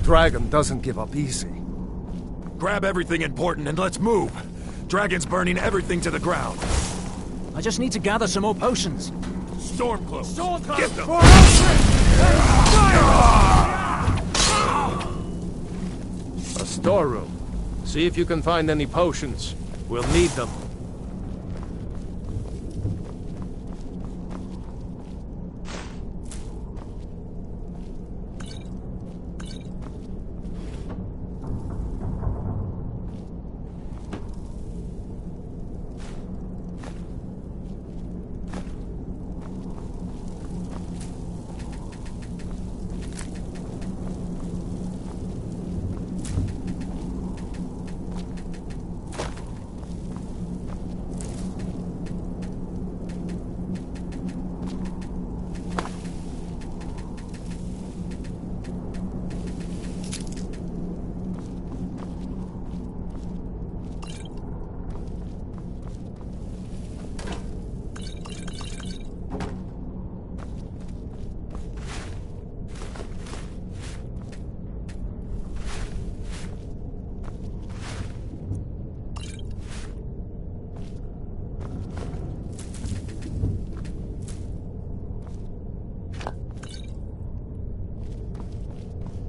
dragon doesn't give up easy. Grab everything important and let's move. Dragon's burning everything to the ground. I just need to gather some more potions. Stormcloak! Stormcloak! Get them! A storeroom. See if you can find any potions. We'll need them.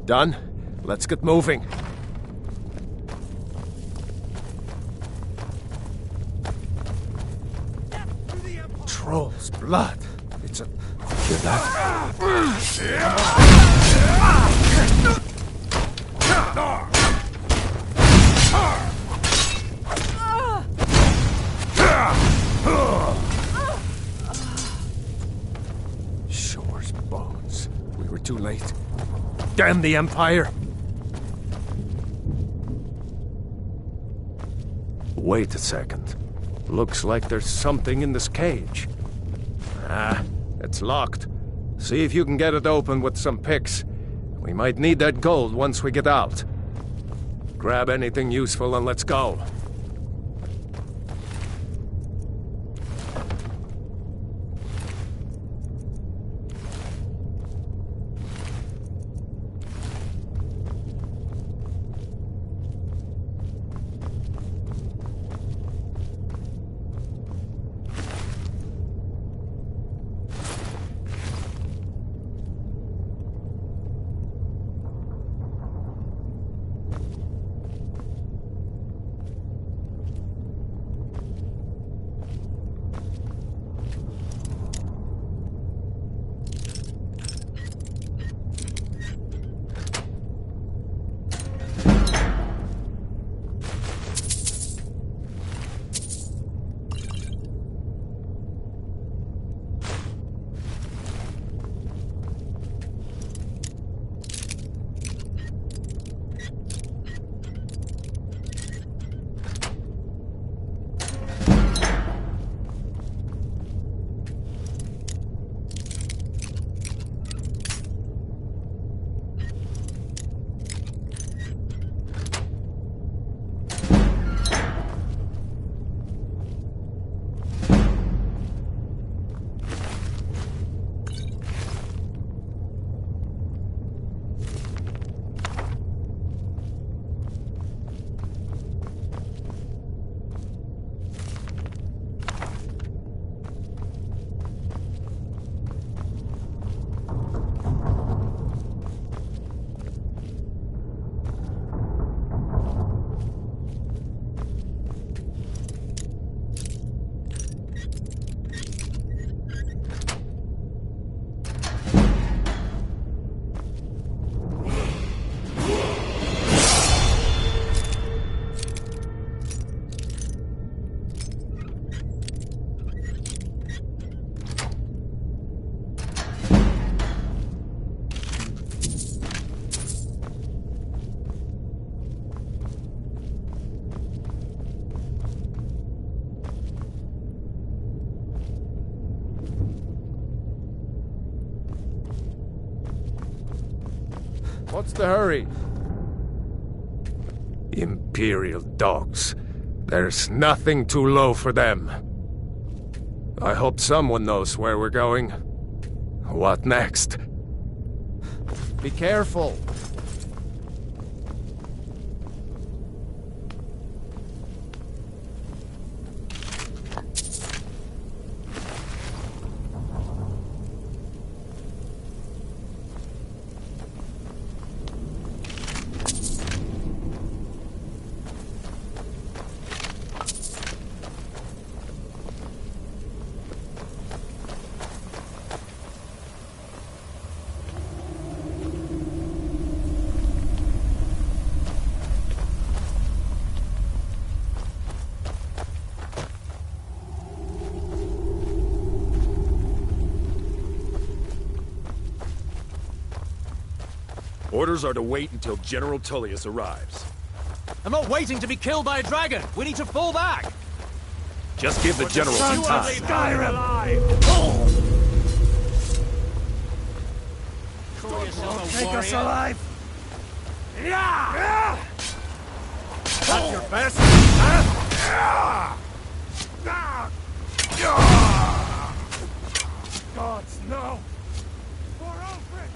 Done? Let's get moving. Troll's blood. It's a... Hear that? Shore's bones. We were too late. Damn the Empire! Wait a second. Looks like there's something in this cage. Ah, it's locked. See if you can get it open with some picks. We might need that gold once we get out. Grab anything useful and let's go. What's the hurry? Imperial dogs. There's nothing too low for them. I hope someone knows where we're going. What next? Be careful. Orders are to wait until General Tullius arrives. I'm not waiting to be killed by a dragon. We need to fall back. Just give the General some time. Take us alive. That's your best? Huh? Gods, no! For Alfred!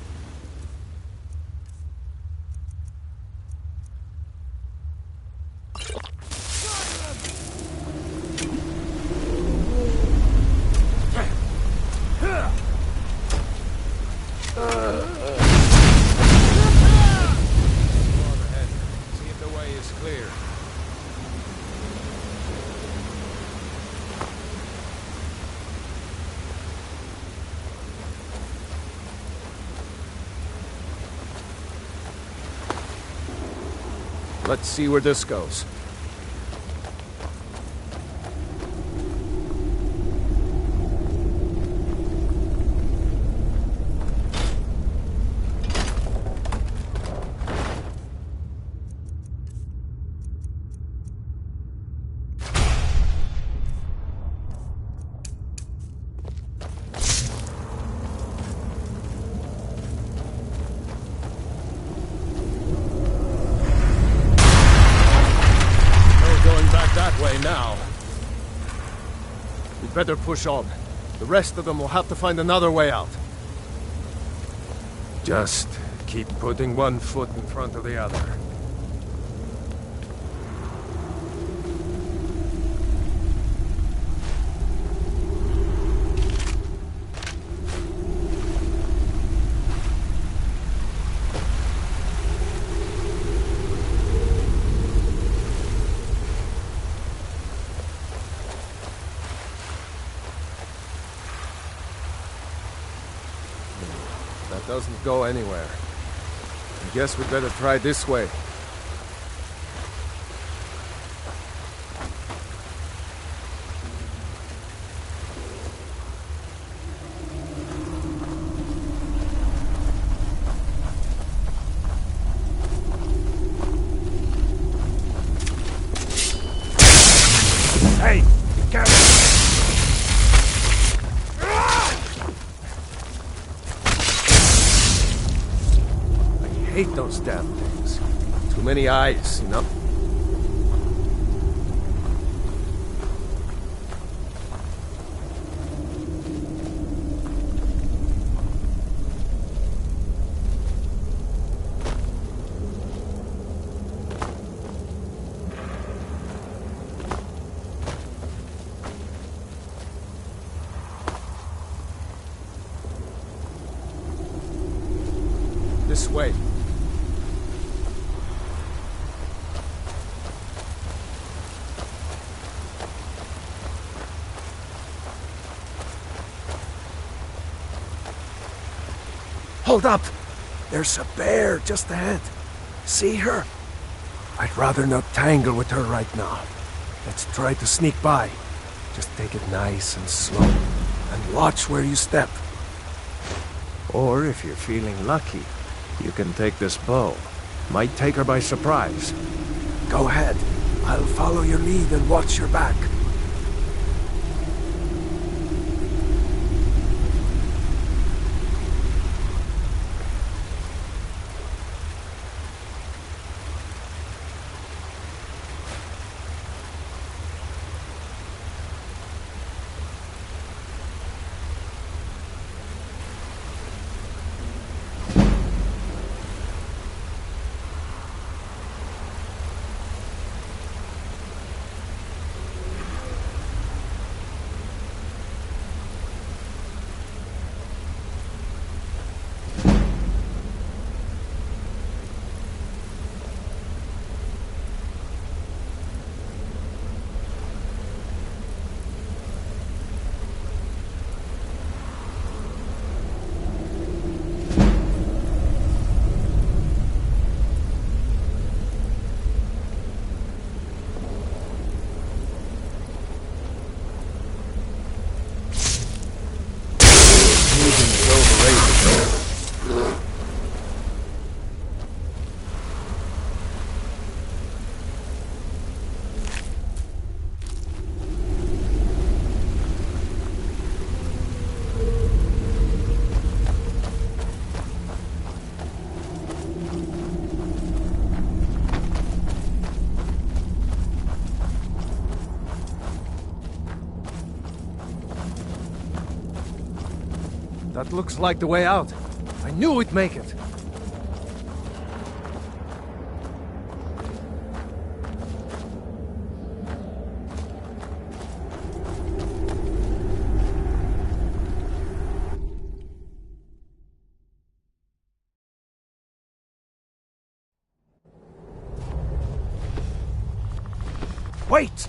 See if the way is clear. Let's see where this goes. Now. We'd better push on. The rest of them will have to find another way out. Just keep putting one foot in front of the other. That doesn't go anywhere. I guess we'd better try this way. Hey! Get it! I hate those damn things. Too many eyes, you know? This way. Hold up! There's a bear just ahead. See her? I'd rather not tangle with her right now. Let's try to sneak by. Just take it nice and slow. And watch where you step. Or if you're feeling lucky, you can take this bow. Might take her by surprise. Go ahead. I'll follow your lead and watch your back. That looks like the way out. I knew we'd make it. Wait!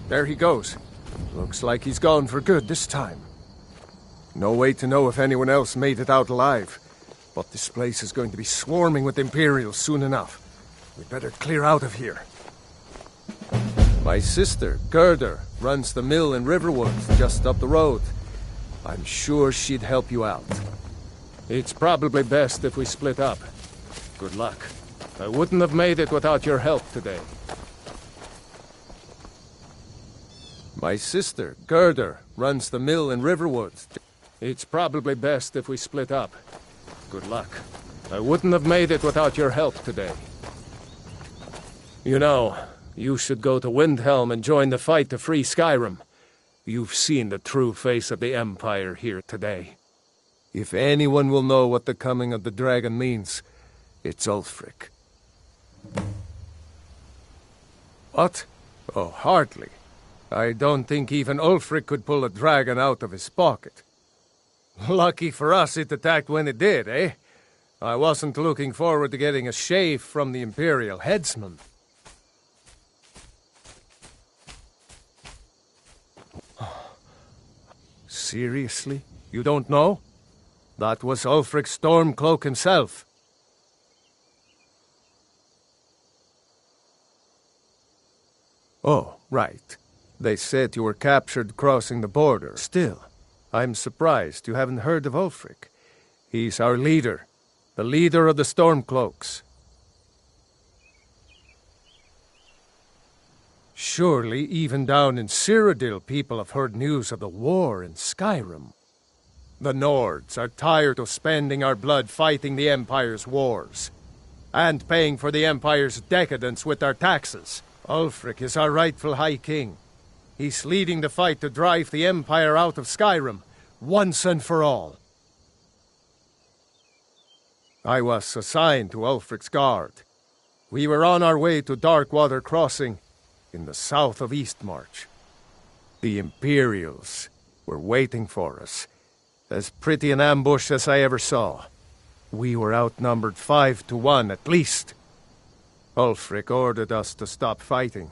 There he goes. Looks like he's gone for good this time. No way to know if anyone else made it out alive, but this place is going to be swarming with Imperials soon enough. We better clear out of here. My sister, Gerdur, runs the mill in Riverwood, just up the road. I'm sure she'd help you out. It's probably best if we split up. Good luck. I wouldn't have made it without your help today. My sister, Gerdur, runs the mill in Riverwood. It's probably best if we split up. Good luck. I wouldn't have made it without your help today. You know, you should go to Windhelm and join the fight to free Skyrim. You've seen the true face of the Empire here today. If anyone will know what the coming of the dragon means, it's Ulfric. What? Oh, hardly. I don't think even Ulfric could pull a dragon out of his pocket. Lucky for us it attacked when it did, eh? I wasn't looking forward to getting a shave from the Imperial headsman. Seriously? You don't know? That was Ulfric's Stormcloak himself. Oh, right. They said you were captured crossing the border. Still, I'm surprised you haven't heard of Ulfric. He's our leader. The leader of the Stormcloaks. Surely, even down in Cyrodiil, people have heard news of the war in Skyrim. The Nords are tired of spending our blood fighting the Empire's wars, and paying for the Empire's decadence with our taxes. Ulfric is our rightful High King. He's leading the fight to drive the Empire out of Skyrim, once and for all. I was assigned to Ulfric's guard. We were on our way to Darkwater Crossing, in the south of Eastmarch. The Imperials were waiting for us. As pretty an ambush as I ever saw. We were outnumbered 5 to 1 at least. Ulfric ordered us to stop fighting.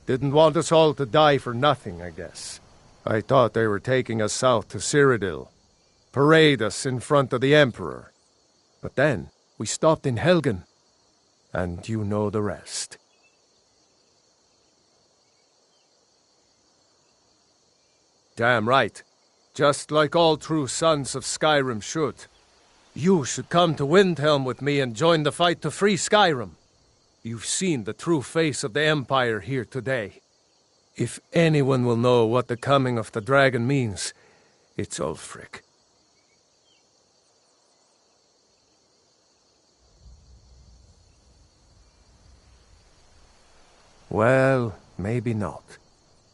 Didn't want us all to die for nothing, I guess. I thought they were taking us south to Cyrodiil. Parade us in front of the Emperor. But then, we stopped in Helgen. And you know the rest. Damn right. Just like all true sons of Skyrim should. You should come to Windhelm with me and join the fight to free Skyrim. You've seen the true face of the Empire here today. If anyone will know what the coming of the dragon means, it's Ulfric. Well, maybe not.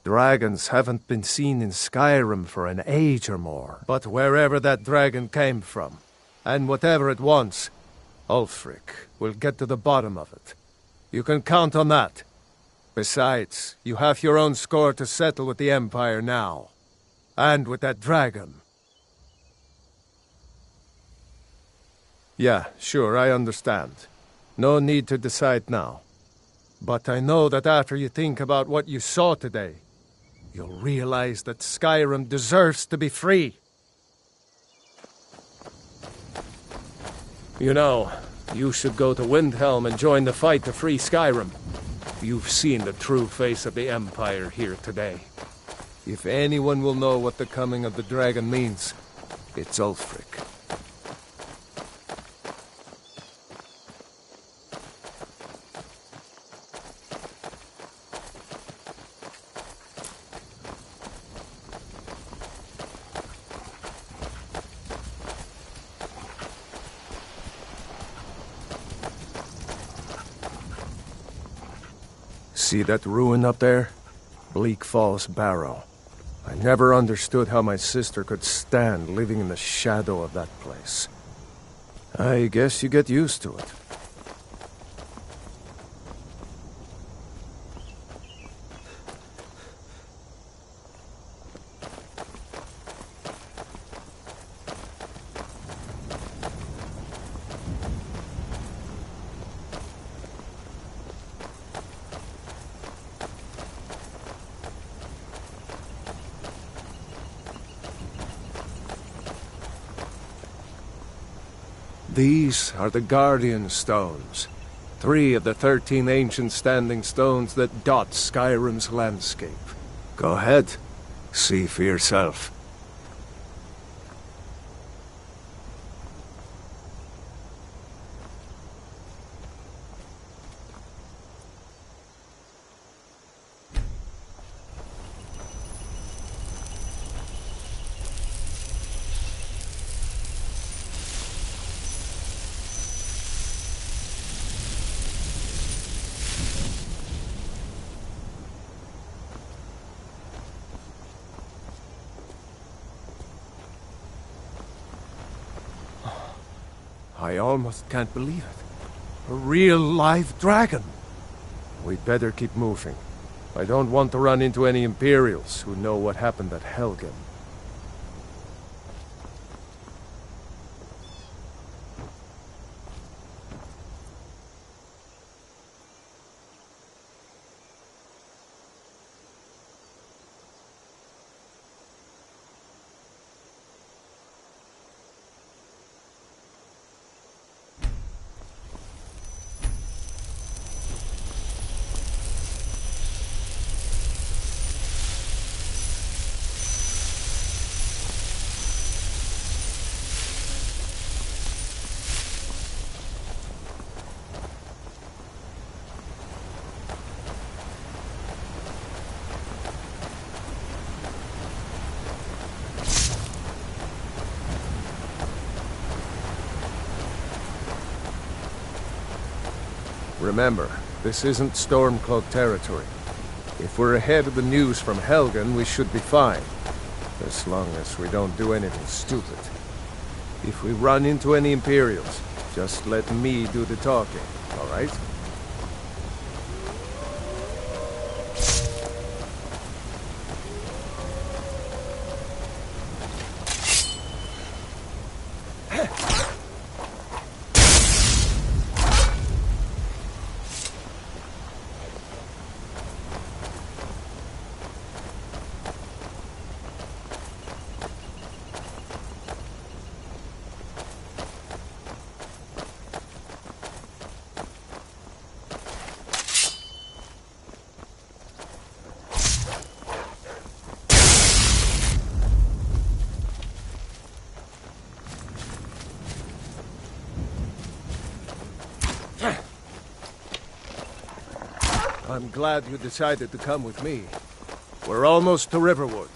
Dragons haven't been seen in Skyrim for an age or more. But wherever that dragon came from, and whatever it wants, Ulfric will get to the bottom of it. You can count on that. Besides, you have your own score to settle with the Empire now. And with that dragon. Yeah, sure, I understand. No need to decide now. But I know that after you think about what you saw today, you'll realize that Skyrim deserves to be free. You know, you should go to Windhelm and join the fight to free Skyrim. You've seen the true face of the Empire here today. If anyone will know what the coming of the dragon means, it's Ulfric. See that ruin up there? Bleak Falls Barrow. I never understood how my sister could stand living in the shadow of that place. I guess you get used to it. These are the Guardian Stones. 3 of the 13 ancient standing stones that dot Skyrim's landscape. Go ahead. See for yourself. I almost can't believe it. A real live dragon. We'd better keep moving. I don't want to run into any Imperials who know what happened at Helgen. Remember, this isn't Stormcloak territory. If we're ahead of the news from Helgen, we should be fine. As long as we don't do anything stupid. If we run into any Imperials, just let me do the talking, alright? I'm glad you decided to come with me. We're almost to Riverwood.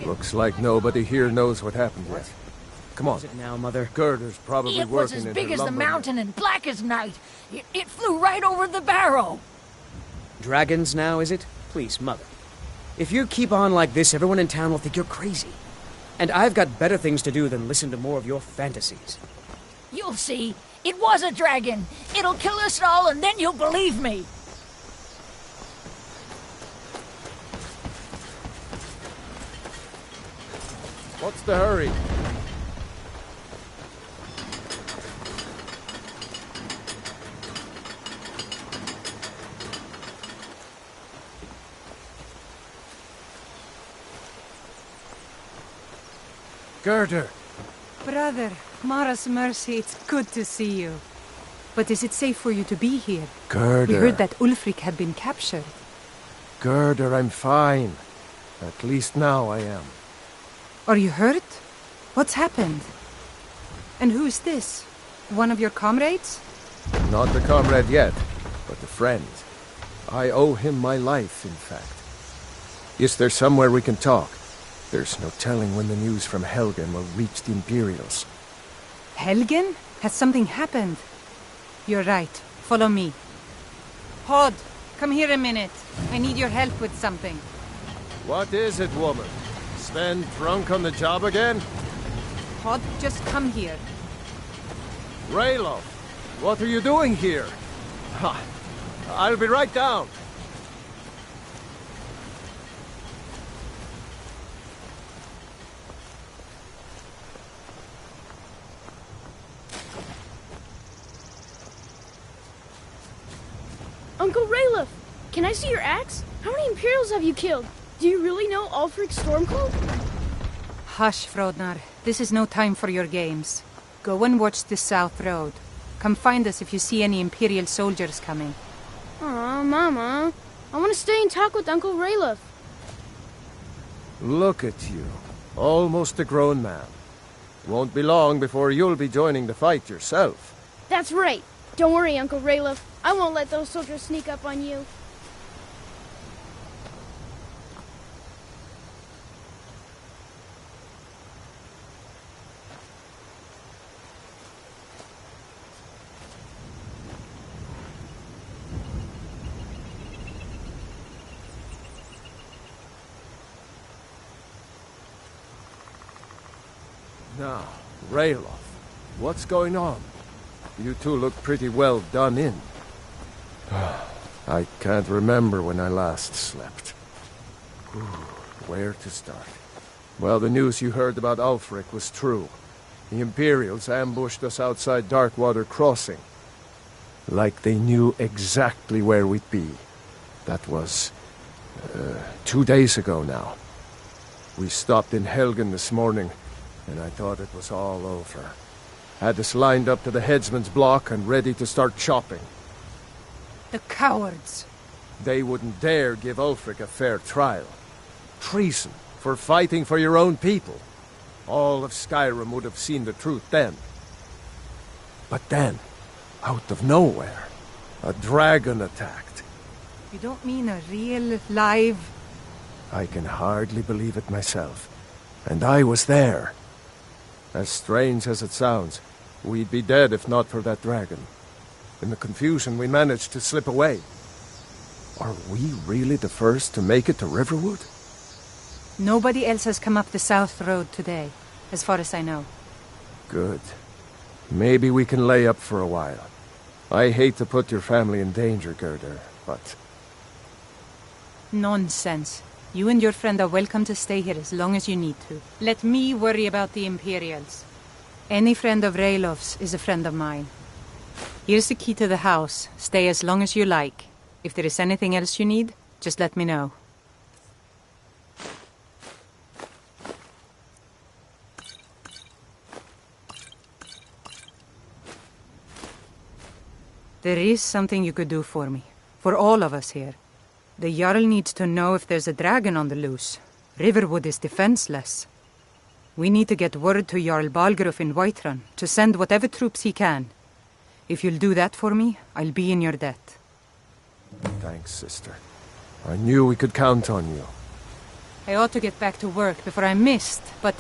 Looks like nobody here knows what happened yet. Come on. Is it now, Mother? Girder's probably It was working as in big her as the lumber mill. mountain and black as night. It flew right over the barrow. Dragons now, is it? Please, Mother. If you keep on like this, everyone in town will think you're crazy. And I've got better things to do than listen to more of your fantasies. You'll see. It was a dragon. It'll kill us all, and then you'll believe me. What's the hurry? Girder! Brother, Mara's mercy, it's good to see you. But is it safe for you to be here? Gerdur. We heard that Ulfric had been captured. Gerdur, I'm fine. At least now I am. Are you hurt? What's happened? And who is this? One of your comrades? Not the comrade yet, but the friend. I owe him my life, in fact. Is there somewhere we can talk? There's no telling when the news from Helgen will reach the Imperials. Helgen? Has something happened? You're right. Follow me. Hod, come here a minute. I need your help with something. What is it, woman? Sven drunk on the job again? Hod, just come here. Ralof, what are you doing here? Ha! I'll be right down. Uncle Ralof, can I see your axe? How many Imperials have you killed? Do you really know Ulfric Stormcloak? Hush, Frodnar. This is no time for your games. Go and watch the South Road. Come find us if you see any Imperial soldiers coming. Aw, Mama. I want to stay and talk with Uncle Ralof. Look at you. Almost a grown man. Won't be long before you'll be joining the fight yourself. That's right. Don't worry, Uncle Ralof. I won't let those soldiers sneak up on you. Now, Ralof, what's going on? You two look pretty well done in. I can't remember when I last slept. Where to start? Well, the news you heard about Ulfric was true. The Imperials ambushed us outside Darkwater Crossing. Like they knew exactly where we'd be. That was 2 days ago now. We stopped in Helgen this morning, and I thought it was all over. Had us lined up to the headsman's block and ready to start chopping. The cowards! They wouldn't dare give Ulfric a fair trial. Treason for fighting for your own people. All of Skyrim would have seen the truth then. But then, out of nowhere, a dragon attacked. You don't mean a real, live... I can hardly believe it myself. And I was there. As strange as it sounds, we'd be dead if not for that dragon. In the confusion, we managed to slip away. Are we really the first to make it to Riverwood? Nobody else has come up the South Road today, as far as I know. Good. Maybe we can lay up for a while. I hate to put your family in danger, Gerdur, but... Nonsense. You and your friend are welcome to stay here as long as you need to. Let me worry about the Imperials. Any friend of Ralof's is a friend of mine. Here's the key to the house. Stay as long as you like. If there is anything else you need, just let me know. There is something you could do for me. For all of us here. The Jarl needs to know if there's a dragon on the loose. Riverwood is defenseless. We need to get word to Jarl Balgruuf in Whiterun to send whatever troops he can. If you'll do that for me, I'll be in your debt. Thanks, sister. I knew we could count on you. I ought to get back to work before I'm missed, but...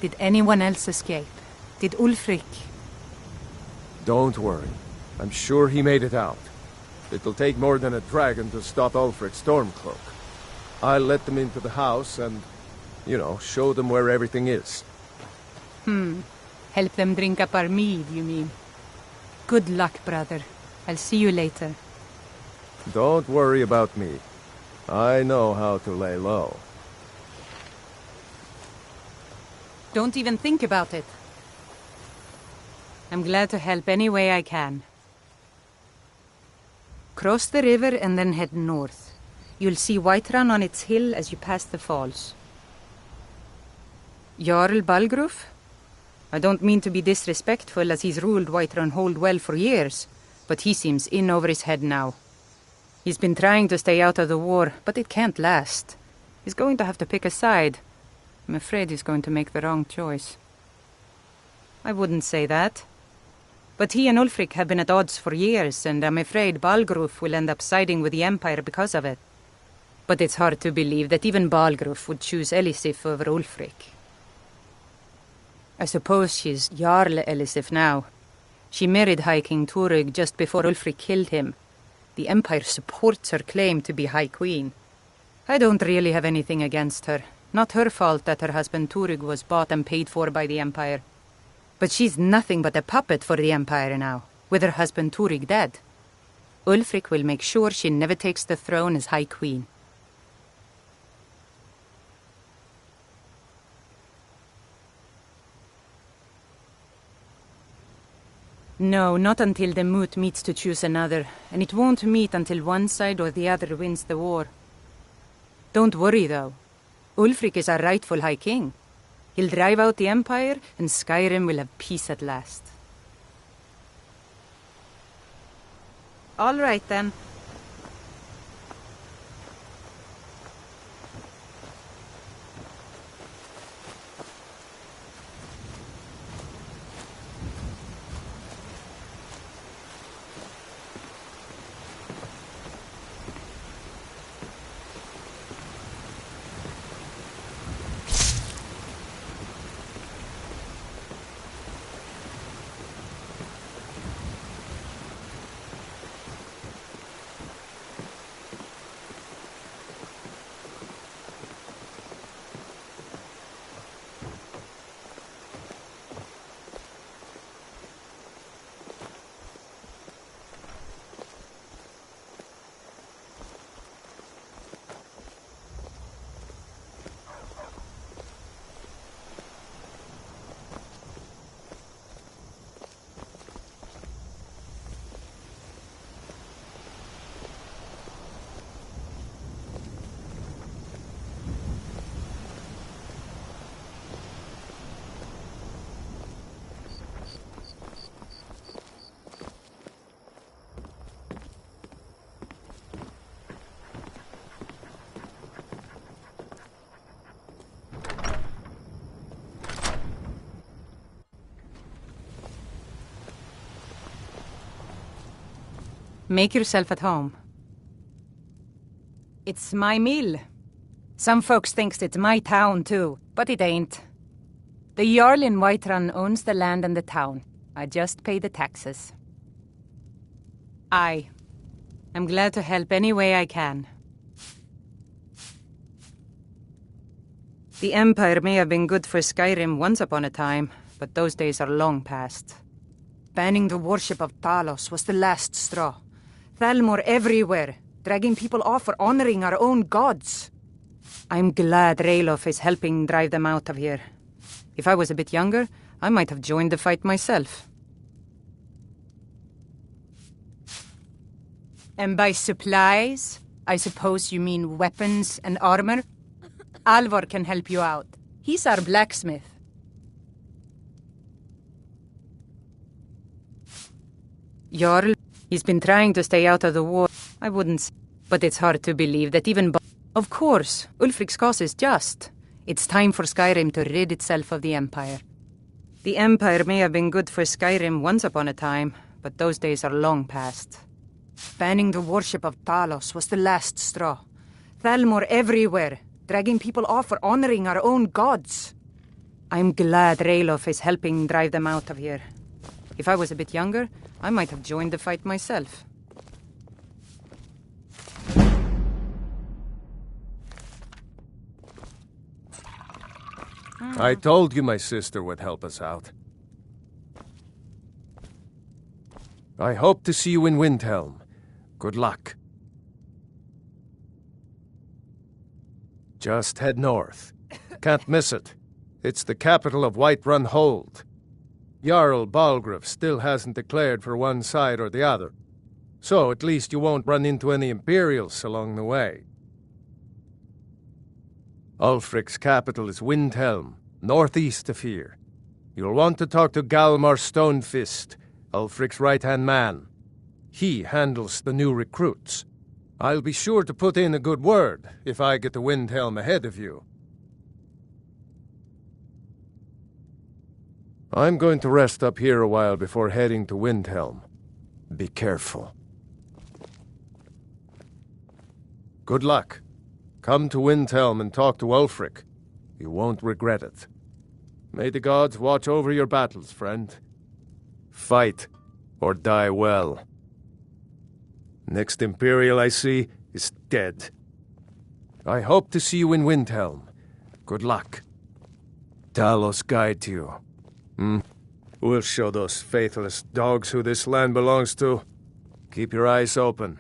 Did anyone else escape? Did Ulfric? Don't worry. I'm sure he made it out. It'll take more than a dragon to stop Ulfric Stormcloak. I'll let them into the house and, show them where everything is. Help them drink up our mead, you mean? Good luck, brother. I'll see you later. Don't worry about me. I know how to lay low. Don't even think about it. I'm glad to help any way I can. Cross the river and then head north. You'll see Whiterun on its hill as you pass the falls. Jarl Balgruuf? I don't mean to be disrespectful as he's ruled Whiterun Hold well for years, but he seems in over his head now. He's been trying to stay out of the war, but it can't last. He's going to have to pick a side. I'm afraid he's going to make the wrong choice. I wouldn't say that. But he and Ulfric have been at odds for years, and I'm afraid Balgruf will end up siding with the Empire because of it. But it's hard to believe that even Balgruf would choose Elisif over Ulfric. I suppose she's Jarl Elisif now. She married High King Turig just before Ulfric killed him. The Empire supports her claim to be High Queen. I don't really have anything against her. Not her fault that her husband Turig was bought and paid for by the Empire. But she's nothing but a puppet for the Empire now, with her husband Turig dead. Ulfric will make sure she never takes the throne as High Queen. No, not until the Moot meets to choose another, and it won't meet until one side or the other wins the war. Don't worry, though. Ulfric is our rightful High King. He'll drive out the Empire, and Skyrim will have peace at last. All right, then. Make yourself at home. It's my mill. Some folks thinks it's my town, too, but it ain't. The Jarl in Whiterun owns the land and the town. I just pay the taxes. I'm glad to help any way I can. The Empire may have been good for Skyrim once upon a time, but those days are long past. Banning the worship of Talos was the last straw. Thalmor everywhere, dragging people off for honoring our own gods. I'm glad Ralof is helping drive them out of here. If I was a bit younger, I might have joined the fight myself. And by supplies, I suppose you mean weapons and armor? Alvor can help you out. He's our blacksmith. Jarl, he's been trying to stay out of the war. I wouldn't, but it's hard to believe that even... Of course, Ulfric's cause is just. It's time for Skyrim to rid itself of the Empire. The Empire may have been good for Skyrim once upon a time, but those days are long past. Banning the worship of Talos was the last straw. Thalmor everywhere, dragging people off for honoring our own gods. I'm glad Ralof is helping drive them out of here. If I was a bit younger, I might have joined the fight myself. I told you my sister would help us out. I hope to see you in Windhelm. Good luck. Just head north. Can't miss it. It's the capital of Whiterun Hold. Jarl Balgruf still hasn't declared for one side or the other. So at least you won't run into any Imperials along the way. Ulfric's capital is Windhelm, northeast of here. You'll want to talk to Galmar Stonefist, Ulfric's right-hand man. He handles the new recruits. I'll be sure to put in a good word if I get to Windhelm ahead of you. I'm going to rest up here a while before heading to Windhelm. Be careful. Good luck. Come to Windhelm and talk to Ulfric. You won't regret it. May the gods watch over your battles, friend. Fight, or die well. Next Imperial I see is dead. I hope to see you in Windhelm. Good luck. Talos guide you. We'll show those faithless dogs who this land belongs to. Keep your eyes open.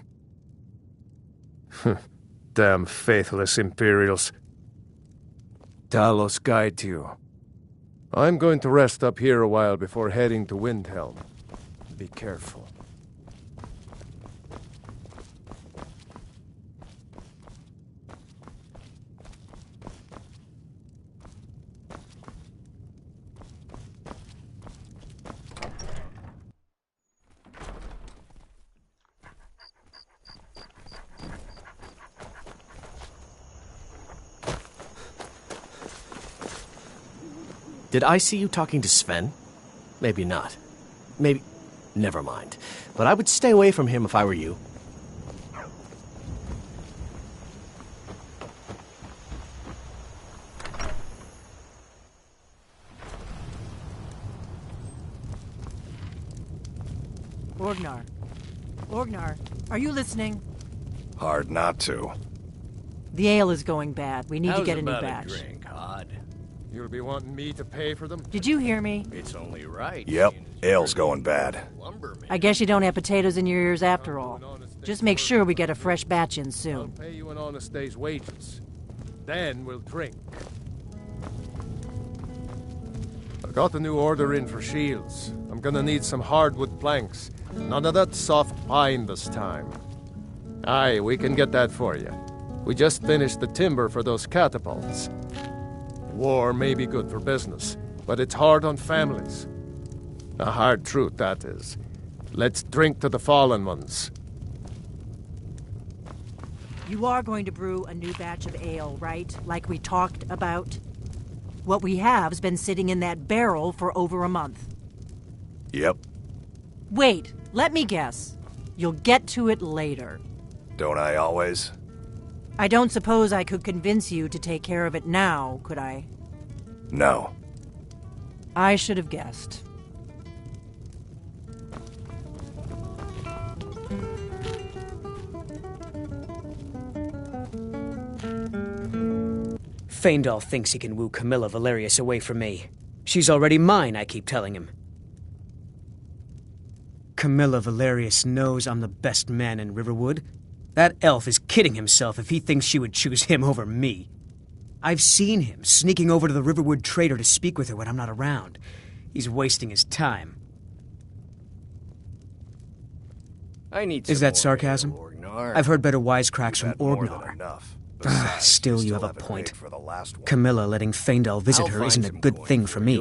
Damn faithless Imperials. Talos guide you. I'm going to rest up here a while before heading to Windhelm. Be careful. Did I see you talking to Sven? Maybe not. Maybe... Never mind. But I would stay away from him if I were you. Orgnar. Orgnar, are you listening? Hard not to. The ale is going bad. We need to get a new batch. Drink, Hod? You'll be wanting me to pay for them? Did you hear me? It's only right. Yep, ale's going bad. I guess you don't have potatoes in your ears after all. Just make sure we get a fresh batch in I'll soon. pay you an honest day's wages. Then we'll drink. I got a new order in for shields. I'm gonna need some hardwood planks. None of that soft pine this time. Aye, we can get that for you. We just finished the timber for those catapults. War may be good for business, but it's hard on families. A hard truth, that is. Let's drink to the fallen ones. You are going to brew a new batch of ale, right? Like we talked about? What we have's been sitting in that barrel for over a month. Yep. Wait, let me guess. You'll get to it later. Don't I always? I don't suppose I could convince you to take care of it now, could I? No. I should have guessed. Faendal thinks he can woo Camilla Valerius away from me. She's already mine, I keep telling him. Camilla Valerius knows I'm the best man in Riverwood. That elf is kidding himself if he thinks she would choose him over me. I've seen him sneaking over to the Riverwood trader to speak with her when I'm not around. He's wasting his time. Is that sarcasm? I've heard better wisecracks from Orgnar. Still, you have a point. Camilla letting Faendal visit her isn't a good thing for me.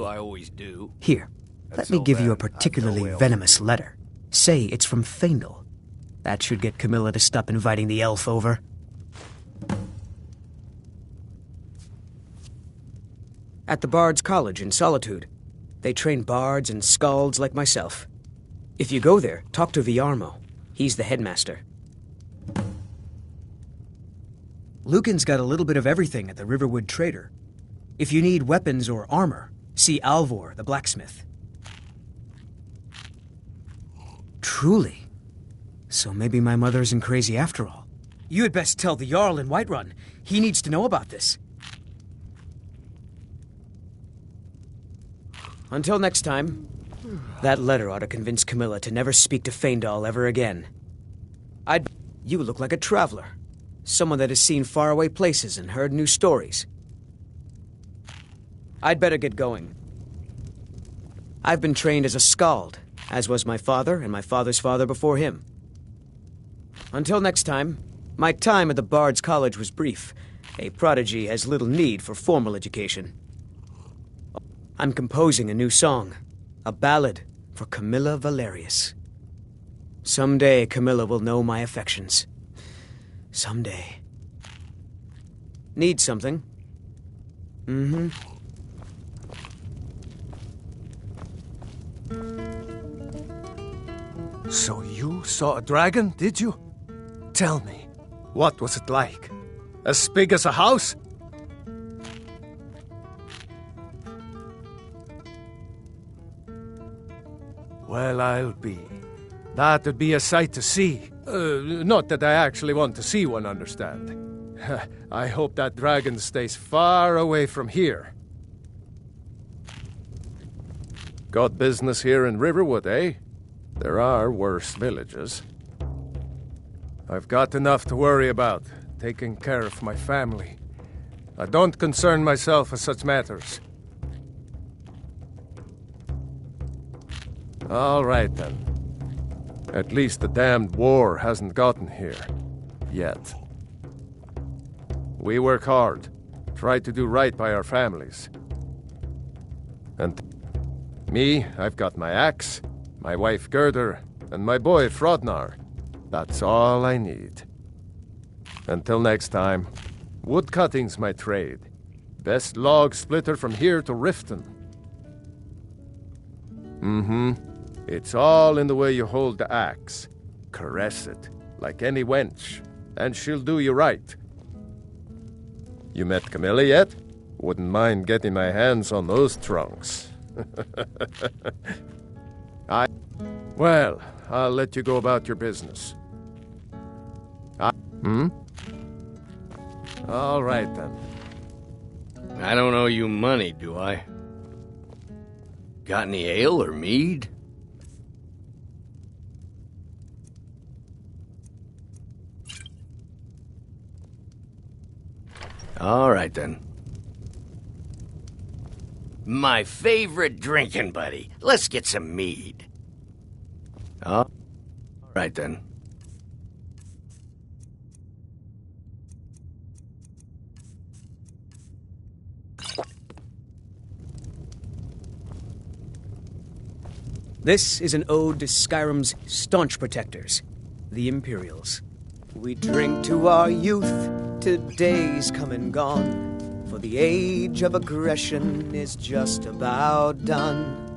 Here, let me give you a particularly venomous letter. Say it's from Faendal. That should get Camilla to stop inviting the elf over. At the Bard's College in Solitude. They train bards and skalds like myself. If you go there, talk to Viarmo. He's the headmaster. Lucan's got a little bit of everything at the Riverwood Trader. If you need weapons or armor, see Alvor, the blacksmith. Truly? So maybe my mother isn't crazy after all. You had best tell the Jarl in Whiterun. He needs to know about this. Until next time, that letter ought to convince Camilla to never speak to Faendal ever again. You look like a traveler. Someone that has seen faraway places and heard new stories. I'd better get going. I've been trained as a skald, as was my father and my father's father before him. Until next time, my time at the Bard's College was brief. A prodigy has little need for formal education. I'm composing a new song, a ballad for Camilla Valerius. Someday Camilla will know my affections. Someday. Need something? Mm-hmm. So you saw a dragon, did you? Tell me, what was it like? As big as a house? Well, I'll be. That'd be a sight to see. Not that I actually want to see one, understand. I hope that dragon stays far away from here. Got business here in Riverwood, eh? There are worse villages. I've got enough to worry about, taking care of my family. I don't concern myself with such matters. All right, then. At least the damned war hasn't gotten here. Yet. We work hard, try to do right by our families. And me, I've got my axe, my wife Gerdur, and my boy Frodnar. That's all I need. Until next time, wood cutting's my trade. Best log splitter from here to Riften. Mm-hmm. It's all in the way you hold the axe. Caress it, like any wench, and she'll do you right. You met Camilla yet? Wouldn't mind getting my hands on those trunks. Well, I'll let you go about your business. All right, then. I don't owe you money, do I? Got any ale or mead? All right, then. My favorite drinking buddy. Let's get some mead. All right, then. This is an ode to Skyrim's staunch protectors, the Imperials. We drink to our youth, to days come and gone, for the age of aggression is just about done.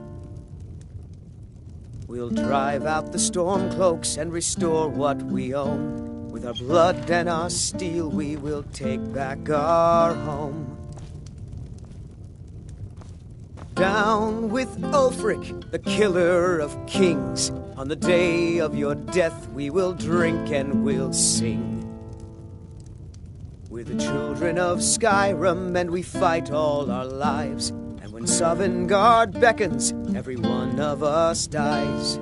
We'll drive out the Stormcloaks and restore what we own. With our blood and our steel, we will take back our home. Down with Ulfric, the killer of kings. On the day of your death, we will drink and we'll sing. We're the children of Skyrim, and we fight all our lives. And when Sovngarde beckons, every one of us dies.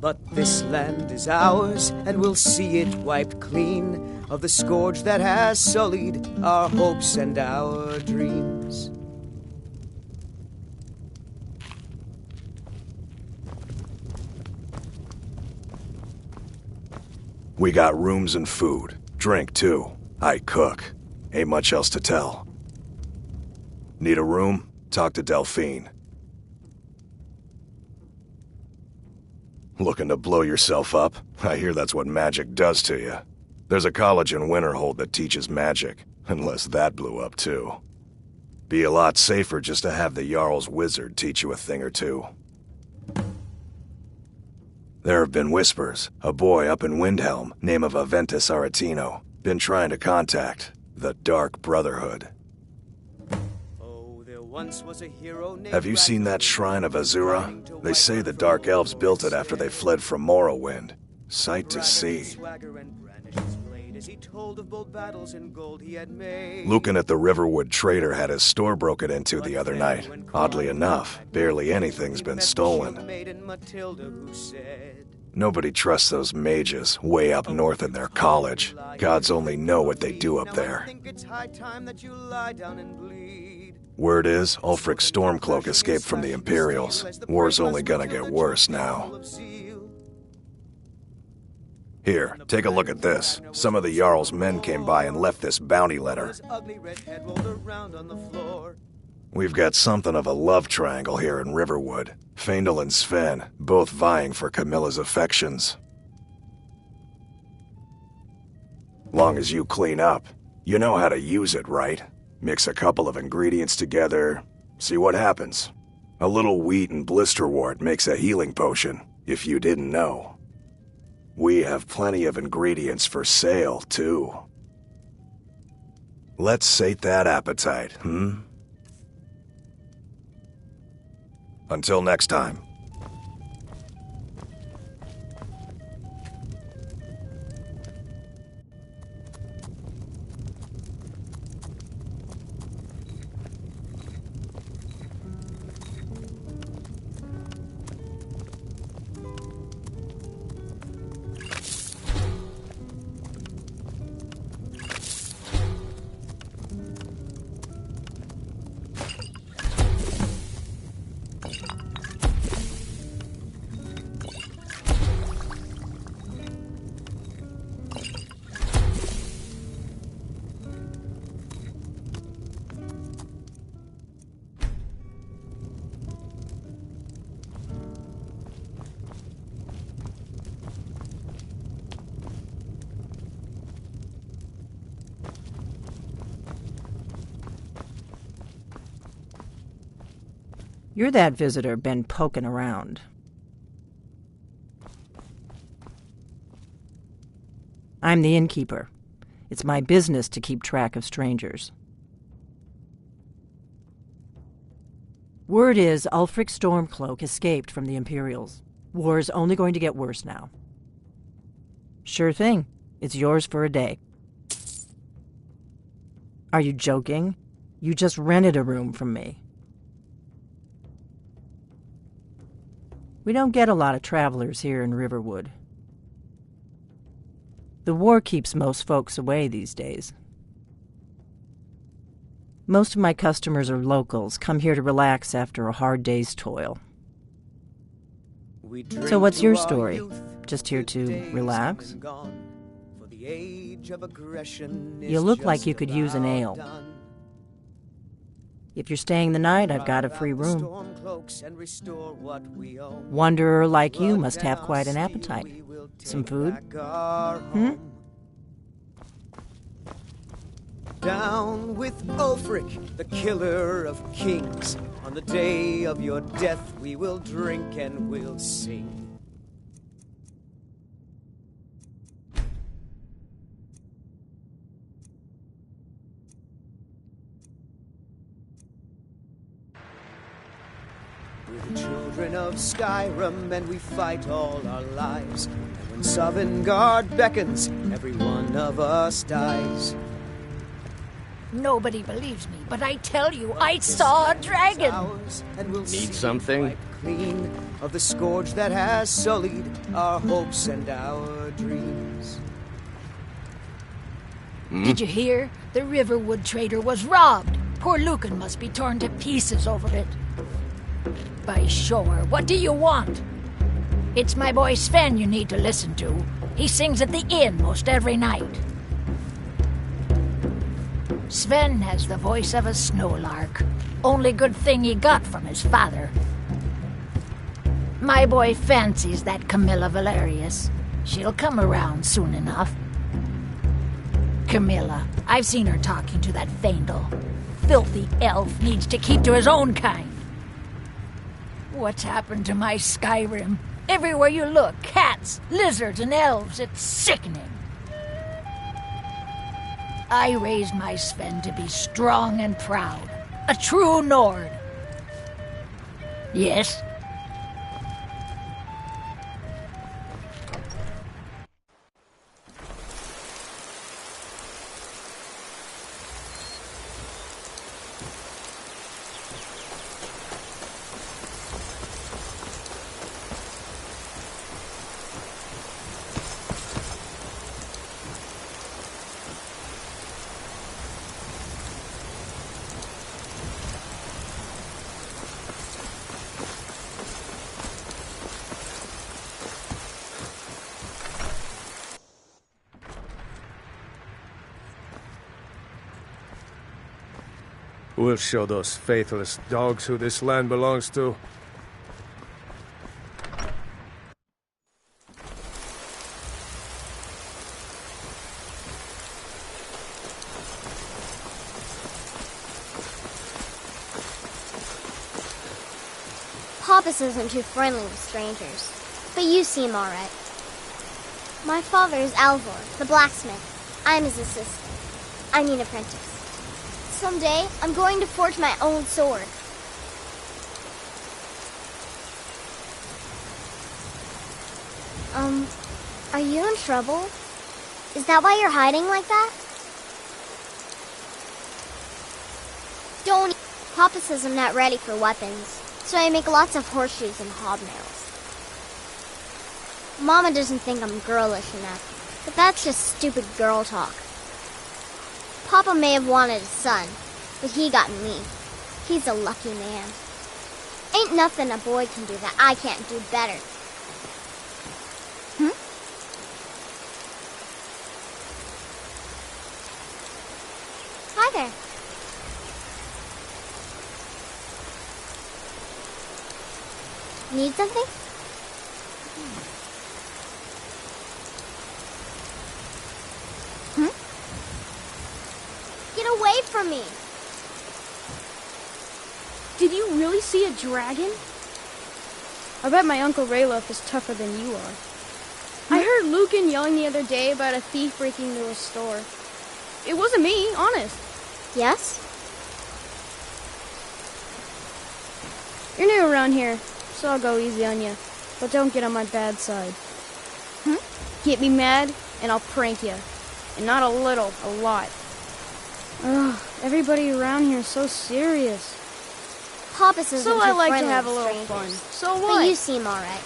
But this land is ours, and we'll see it wiped clean of the scourge that has sullied our hopes and our dreams. We got rooms and food. Drink, too. I cook. Ain't much else to tell. Need a room? Talk to Delphine. Looking to blow yourself up? I hear that's what magic does to you. There's a college in Winterhold that teaches magic, unless that blew up too. Be a lot safer just to have the Jarl's wizard teach you a thing or two. There have been whispers. A boy up in Windhelm, name of Aventus Aretino, been trying to contact the Dark Brotherhood. Once was a hero named Have you seen that shrine of Azura? They say the Dark Elves built it after they fled from Morrowind. Sight to see. Lucan at the Riverwood Trader had his store broken into the other night. Oddly enough, barely anything's been stolen. Nobody trusts those mages way up north in their college. Gods only know what they do up there. Word is, Ulfric Stormcloak escaped from the Imperials. War's only gonna get worse now. Here, take a look at this. Some of the Jarl's men came by and left this bounty letter. We've got something of a love triangle here in Riverwood. Faendal and Sven, both vying for Camilla's affections. Long as you clean up, you know how to use it, right? Mix a couple of ingredients together, see what happens. A little wheat and blisterwort makes a healing potion, if you didn't know. We have plenty of ingredients for sale, too. Let's sate that appetite, Until next time. You're that visitor been poking around. I'm the innkeeper. It's my business to keep track of strangers. Word is Ulfric Stormcloak escaped from the Imperials. War's only going to get worse now. Sure thing. It's yours for a day. Are you joking? You just rented a room from me. We don't get a lot of travelers here in Riverwood. The war keeps most folks away these days. Most of my customers are locals, come here to relax after a hard day's toil. So what's your story? Just here to relax? You look like you could use an ale. If you're staying the night, I've got a free room. Wanderer like you must have quite an appetite. Some food? Down with Ulfric, the killer of kings. On the day of your death, we will drink and we'll sing. We're the children of Skyrim, and we fight all our lives. And when Sovngarde beckons, every one of us dies. Nobody believes me, but I tell you, I saw a dragon. Need something? Clean of the scourge that has sullied our hopes and our dreams. Did you hear? The Riverwood trader was robbed. Poor Lucan must be torn to pieces over it. By sure, what do you want? It's my boy Sven you need to listen to. He sings at the inn most every night. Sven has the voice of a snowlark. Only good thing he got from his father. My boy fancies that Camilla Valerius. She'll come around soon enough. Camilla, I've seen her talking to that Faendal. Filthy elf needs to keep to his own kind. What's happened to my Skyrim? Everywhere you look, cats, lizards, and elves. It's sickening. I raised my Sven to be strong and proud. A true Nord. Yes? We'll show those faithless dogs who this land belongs to. Papas isn't too friendly with strangers, but you seem all right. My father is Alvor, the blacksmith. I'm his assistant. I need an apprentice. Someday, I'm going to forge my own sword. Are you in trouble? Is that why you're hiding like that? Don't. Papa says I'm not ready for weapons, so I make lots of horseshoes and hobnails. Mama doesn't think I'm girlish enough, but that's just stupid girl talk. Papa may have wanted a son, but he got me. He's a lucky man. Ain't nothing a boy can do that I can't do better. Hi there. Need something? Get away from me! Did you really see a dragon? I bet my Uncle Ralof is tougher than you are. I heard Lucan yelling the other day about a thief breaking into a store. It wasn't me, honest. Yes? You're new around here, so I'll go easy on you. But don't get on my bad side. Get me mad, and I'll prank you. And not a little, a lot. Ugh, everybody around here is so serious. Papa says so I like to have a little fun. So what? But you seem all right.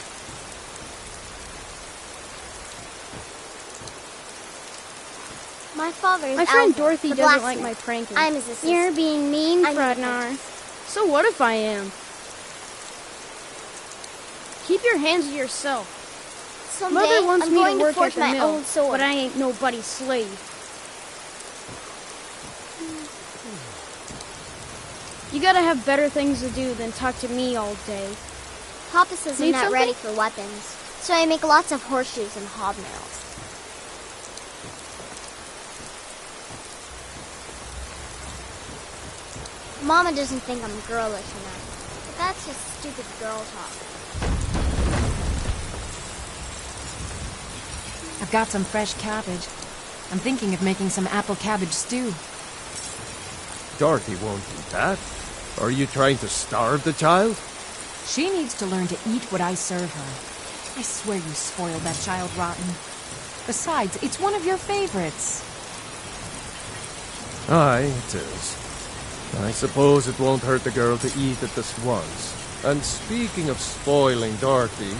My father is My friend Alvor, Dorothy the doesn't blacksmith. like my pranking. I'm his assistant. You're being mean, I'm Fradnar. So what if I am? Keep your hands to yourself. Someday, Mother wants I'm me going to work forge at the my mill, own sword. but I ain't nobody's slave. You gotta have better things to do than talk to me all day. Papa says I'm not ready for weapons, so I make lots of horseshoes and hobnails. Mama doesn't think I'm girlish enough, but that's just stupid girl talk. I've got some fresh cabbage. I'm thinking of making some apple cabbage stew. Dorothy won't eat that. Are you trying to starve the child? She needs to learn to eat what I serve her. I swear you spoiled that child rotten. Besides, it's one of your favorites. Aye, it is. I suppose it won't hurt the girl to eat it this once. And speaking of spoiling Dorothy,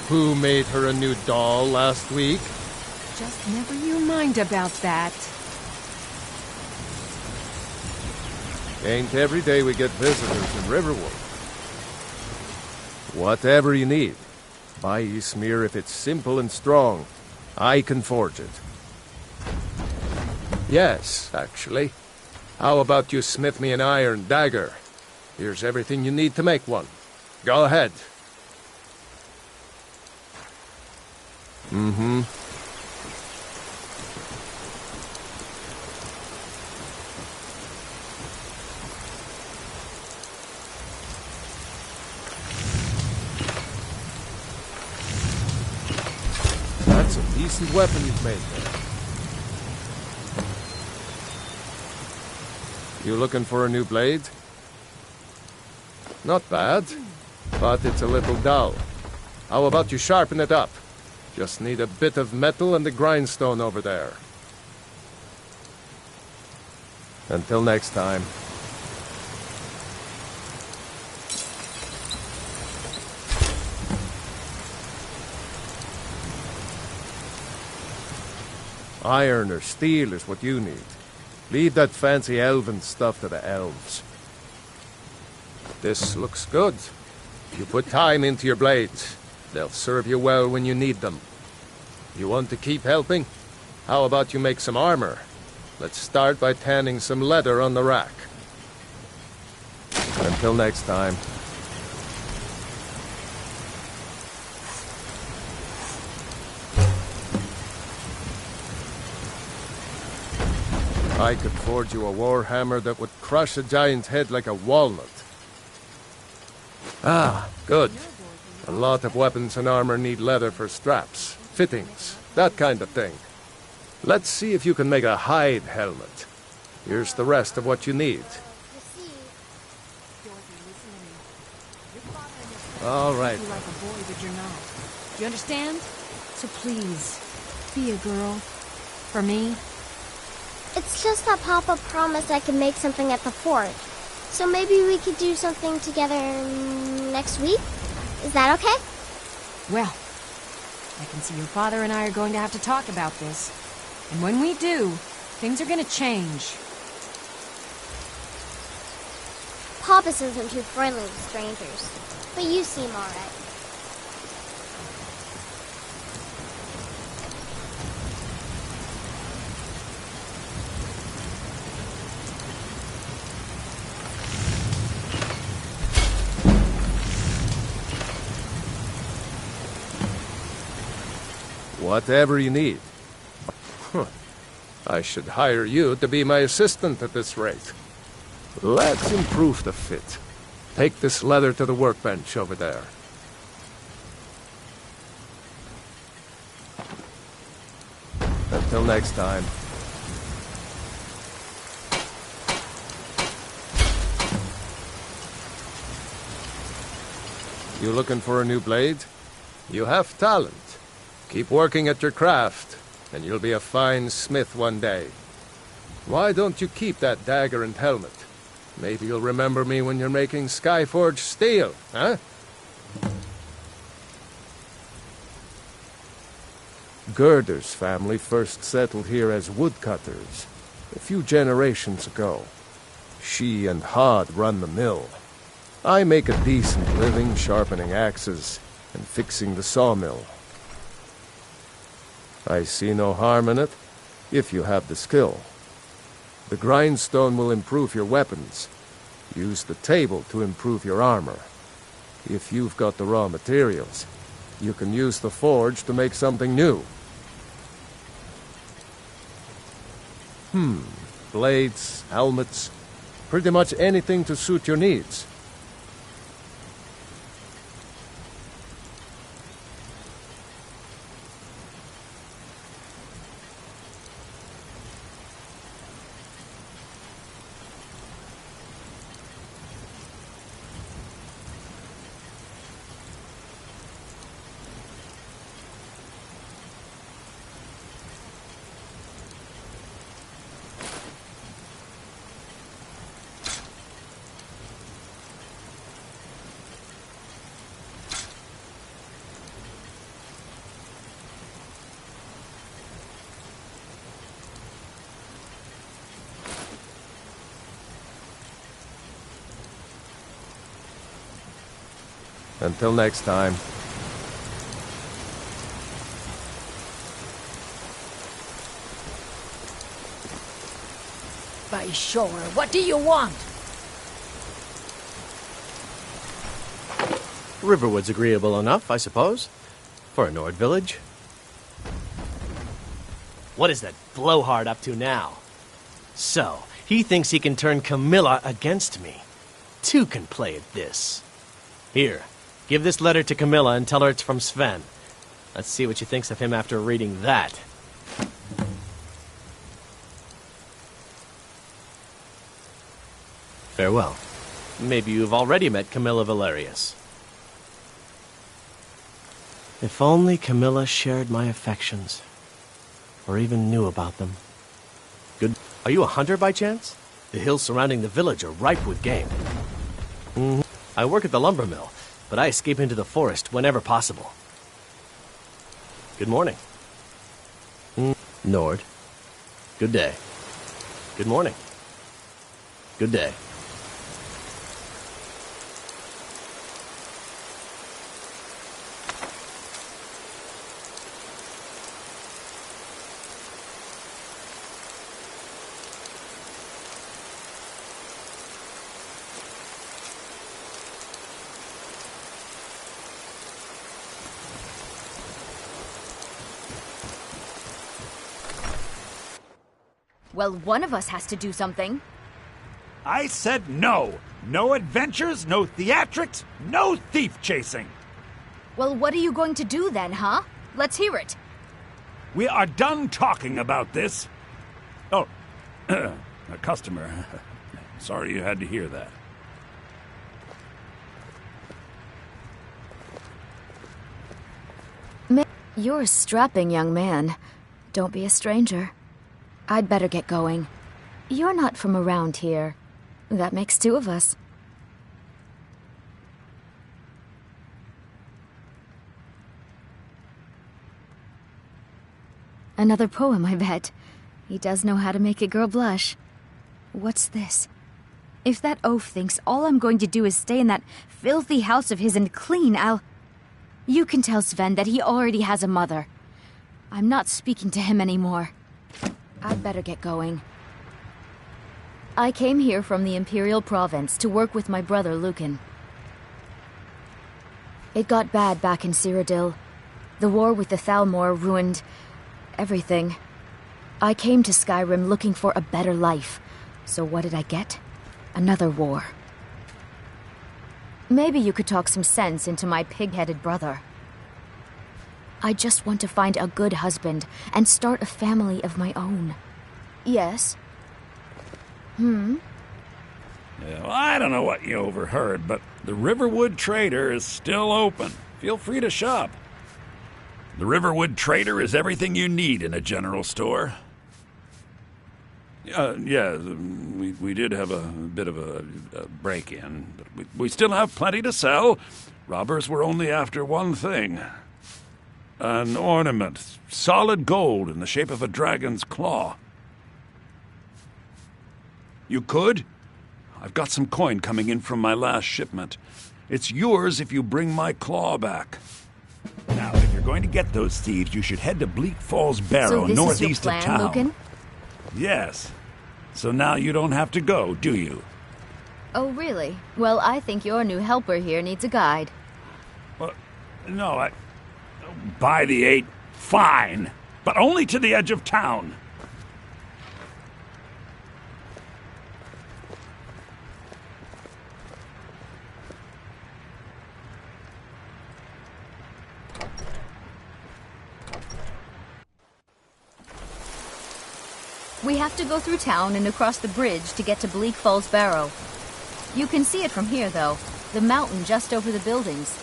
who made her a new doll last week? Just never you mind about that. Ain't every day we get visitors in Riverwood. Whatever you need. Buy Ysmir if it's simple and strong. I can forge it. Yes, actually. How about you smith me an iron dagger? Here's everything you need to make one. Go ahead. Mm-hmm. That's a decent weapon you've made there. You looking for a new blade? Not bad, but it's a little dull. How about you sharpen it up? Just need a bit of metal and the grindstone over there. Until next time. Iron or steel is what you need. Leave that fancy elven stuff to the elves. This looks good. You put time into your blades. They'll serve you well when you need them. You want to keep helping? How about you make some armor? Let's start by tanning some leather on the rack. Until next time. I could forge you a warhammer that would crush a giant's head like a walnut. Ah, good. A lot of weapons and armor need leather for straps, fittings, that kind of thing. Let's see if you can make a hide helmet. Here's the rest of what you need. All right. You're like a boy, but you're not. You understand? So please, be a girl. For me. It's just that Papa promised I could make something at the fort. So maybe we could do something together next week? Is that okay? Well, I can see your father and I are going to have to talk about this. And when we do, things are going to change. Pappas isn't too friendly with strangers, but you seem alright. Whatever you need. I should hire you to be my assistant at this rate. Let's improve the fit. Take this leather to the workbench over there. Until next time. You looking for a new blade? You have talent. Keep working at your craft, and you'll be a fine smith one day. Why don't you keep that dagger and helmet? Maybe you'll remember me when you're making Skyforge steel, huh? Gerder's family first settled here as woodcutters a few generations ago. She and Hod run the mill. I make a decent living sharpening axes and fixing the sawmill. I see no harm in it, if you have the skill. The grindstone will improve your weapons. Use the table to improve your armor. If you've got the raw materials, you can use the forge to make something new. Blades, helmets, pretty much anything to suit your needs. Until next time. By sure, what do you want? Riverwood's agreeable enough, I suppose, for a Nord village. What is that blowhard up to now? So, he thinks he can turn Camilla against me. Two can play at this. Here, give this letter to Camilla and tell her it's from Sven. Let's see what she thinks of him after reading that. Farewell. Maybe you've already met Camilla Valerius. If only Camilla shared my affections, or even knew about them. Good. Are you a hunter by chance? The hills surrounding the village are ripe with game. I work at the lumber mill, but I escape into the forest whenever possible. Good morning. Nord. Good day. Good morning. Good day. Well, one of us has to do something. I said no. No adventures, no theatrics, no thief chasing. Well, what are you going to do then, huh? Let's hear it. We are done talking about this. Oh, a customer. Sorry you had to hear that. You're a strapping young man. Don't be a stranger. I'd better get going. You're not from around here. That makes two of us. Another poem, I bet. He does know how to make a girl blush. What's this? If that oaf thinks all I'm going to do is stay in that filthy house of his and clean, You can tell Sven that he already has a mother. I'm not speaking to him anymore. I'd better get going. I came here from the Imperial Province to work with my brother Lucan. It got bad back in Cyrodiil. The war with the Thalmor ruined everything. I came to Skyrim looking for a better life. So what did I get? Another war. Maybe you could talk some sense into my pig-headed brother. I just want to find a good husband and start a family of my own. Yes? Yeah, well, I don't know what you overheard, but the Riverwood Trader is still open. Feel free to shop. The Riverwood Trader is everything you need in a general store. Yeah, we did have a bit of a break-in, but we still have plenty to sell. Robbers were only after one thing. An ornament, solid gold in the shape of a dragon's claw. You could? I've got some coin coming in from my last shipment. It's yours if you bring my claw back. Now, if you're going to get those thieves, you should head to Bleak Falls Barrow, northeast of town. Lucan? Yes. So now you don't have to go, do you? Oh, really? Well, I think your new helper here needs a guide. Well, no, by the 8, fine. But only to the edge of town. We have to go through town and across the bridge to get to Bleak Falls Barrow. You can see it from here, though. The mountain just over the buildings.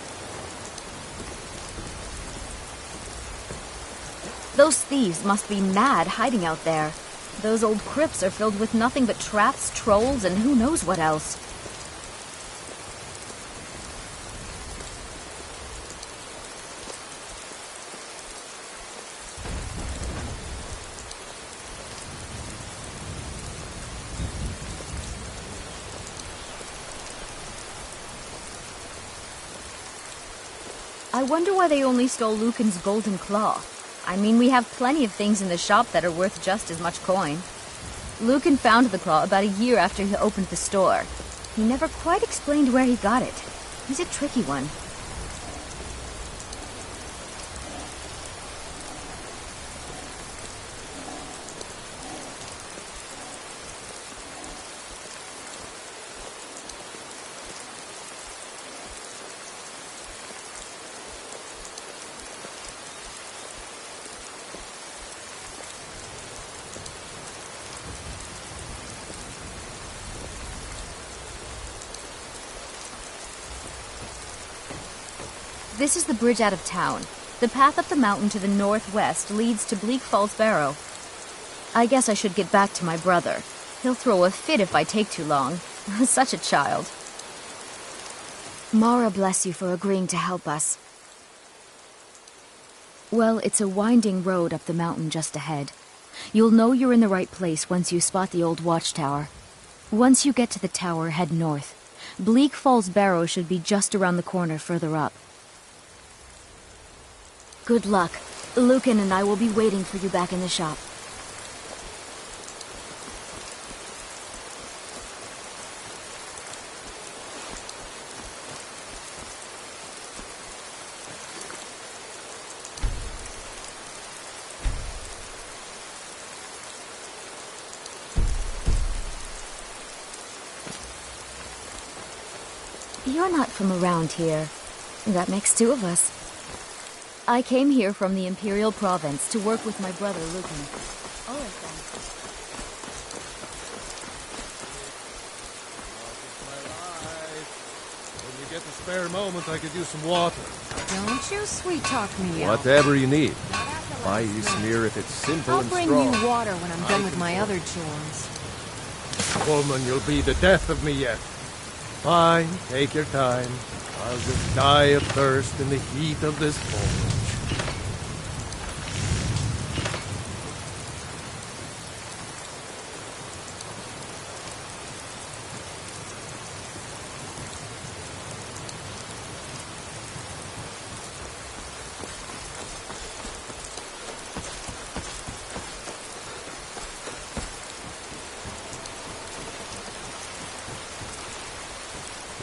Those thieves must be mad hiding out there. Those old crypts are filled with nothing but traps, trolls, and who knows what else. I wonder why they only stole Lucan's golden claw. I mean, we have plenty of things in the shop that are worth just as much coin. Lucan found the claw about a year after he opened the store. He never quite explained where he got it. He's a tricky one. This is the bridge out of town. The path up the mountain to the northwest leads to Bleak Falls Barrow. I guess I should get back to my brother. He'll throw a fit if I take too long. Such a child. Mara bless you for agreeing to help us. Well, it's a winding road up the mountain just ahead. You'll know you're in the right place once you spot the old watchtower. Once you get to the tower, head north. Bleak Falls Barrow should be just around the corner further up. Good luck. Lucan and I will be waiting for you back in the shop. You're not from around here. That makes two of us. I came here from the Imperial Province to work with my brother, Lucan. All right, then. When you get a spare moment, I could use some water. Don't you sweet-talk me out. Whatever you need. Buy you smear if it's simple and strong. I'll bring you water when I'm done with my other chores. Woman, you'll be the death of me yet. Fine, take your time. I'll just die of thirst in the heat of this forge.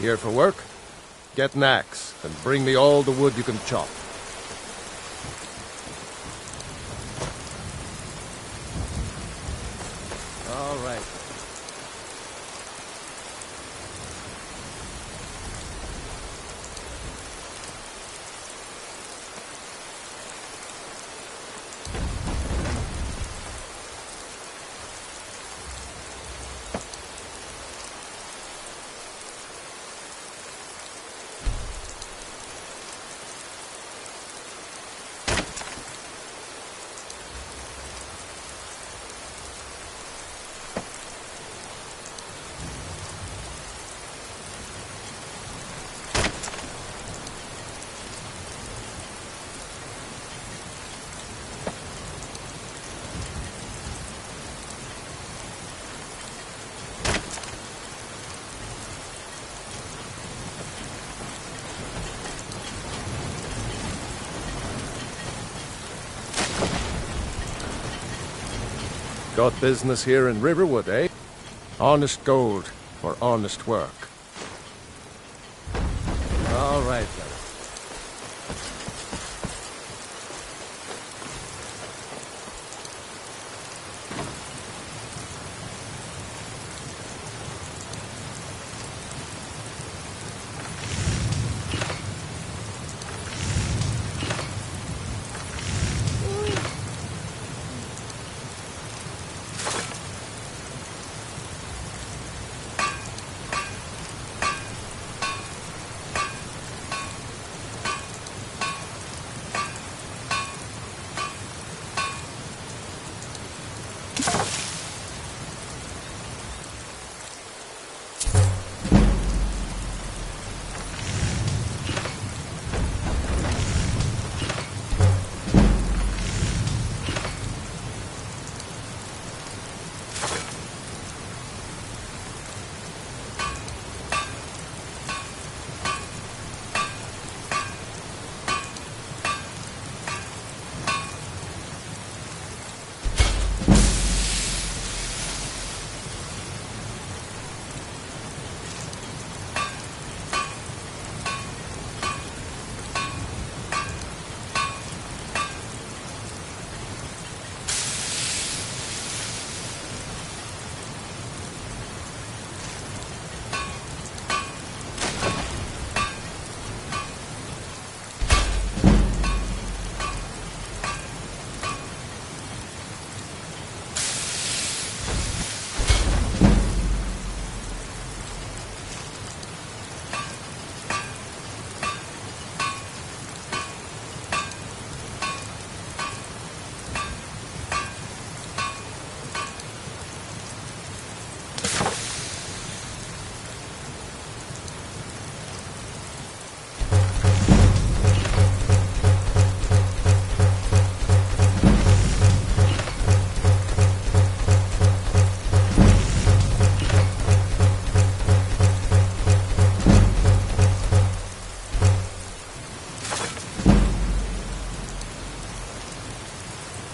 Here for work? Get an axe, and bring me all the wood you can chop. All right. Got business here in Riverwood, eh? Honest gold for honest work. All right, then.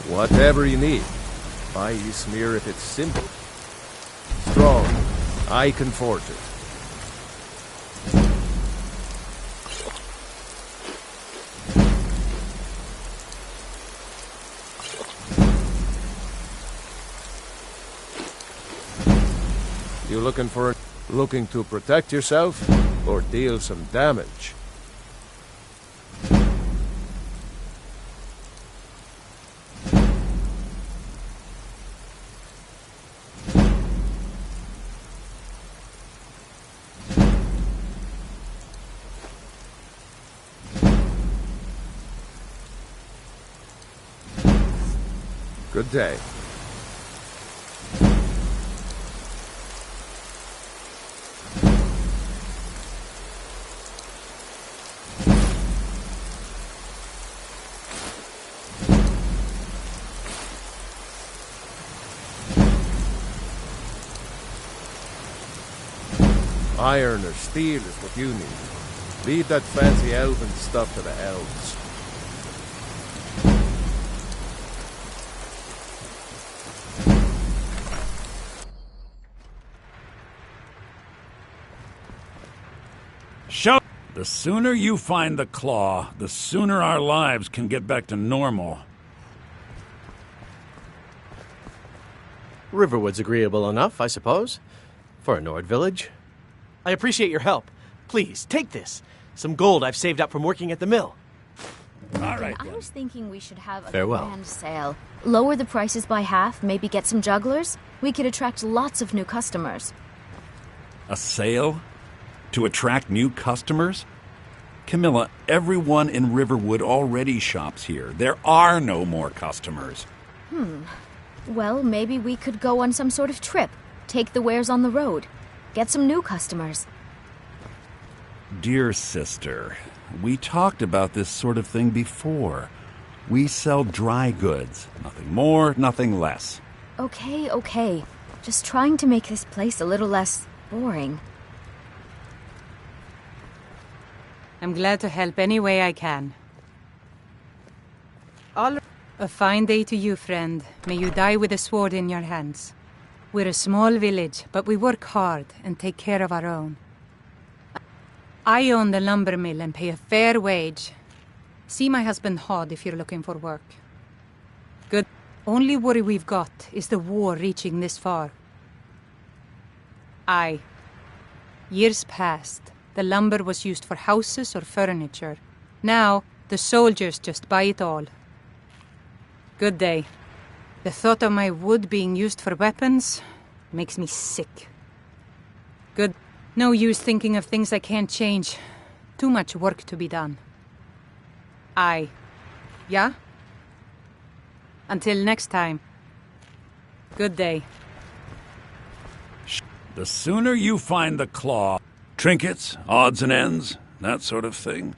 Whatever you need. Buy you smear if it's simple. Strong. I can forge it. You looking to protect yourself? or deal some damage. Good day. Iron or steel is what you need. Leave that fancy elven stuff to the elves. Show! The sooner you find the claw, the sooner our lives can get back to normal. Riverwood's agreeable enough, I suppose, for a Nord village. I appreciate your help. Please, take this. Some gold I've saved up from working at the mill. All right, I was thinking we should have a Farewell. grand sale. Lower the prices by half, maybe get some jugglers. We could attract lots of new customers. A sale? To attract new customers? Camilla, everyone in Riverwood already shops here. There are no more customers. Well, maybe we could go on some sort of trip. Take the wares on the road. Get some new customers. Dear sister, we talked about this sort of thing before. We sell dry goods. Nothing more, nothing less. Okay. Just trying to make this place a little less boring. I'm glad to help any way I can. A fine day to you, friend. May you die with a sword in your hands. We're a small village, but we work hard and take care of our own. I own the lumber mill and pay a fair wage. See my husband Hod if you're looking for work. Good. Only worry we've got is the war reaching this far. Aye. Years past, the lumber was used for houses or furniture. Now, the soldiers just buy it all. Good day. The thought of my wood being used for weapons makes me sick. Good. No use thinking of things I can't change. Too much work to be done. Aye. Yeah? Until next time. Good day. The sooner you find the claw, trinkets, odds and ends, that sort of thing.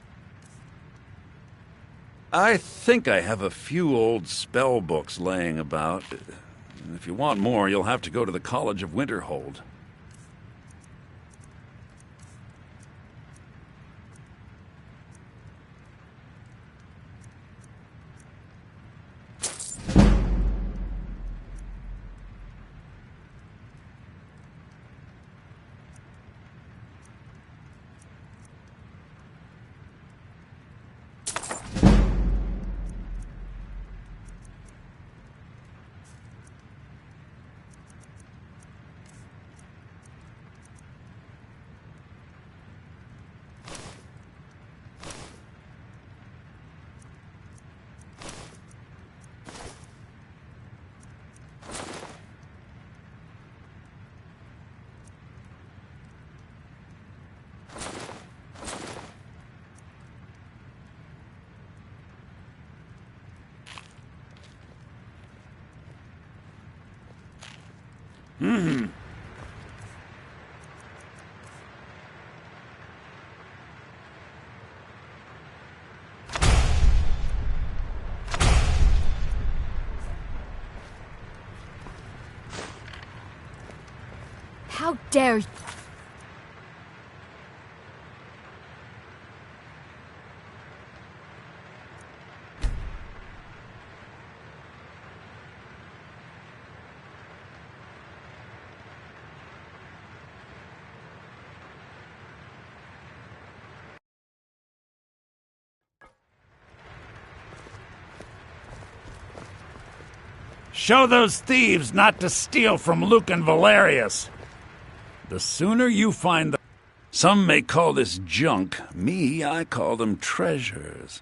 I think I have a few old spell books laying about. If you want more, you'll have to go to the College of Winterhold. How dare you! Show those thieves not to steal from Luke and Valerius. The sooner you find the... Some may call this junk. Me, I call them treasures.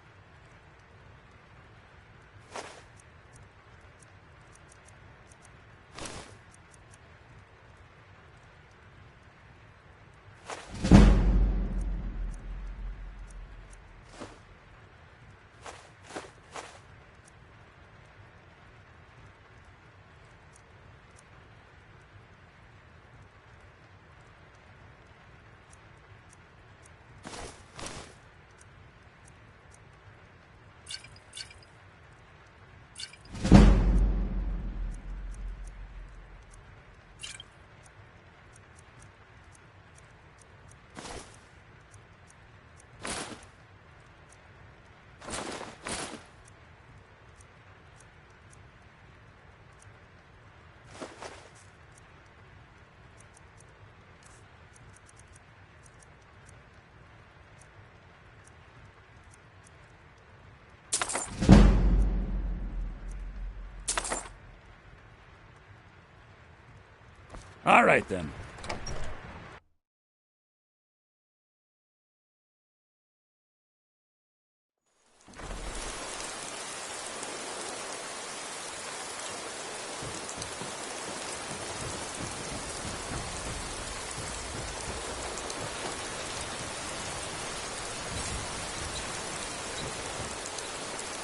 All right, then.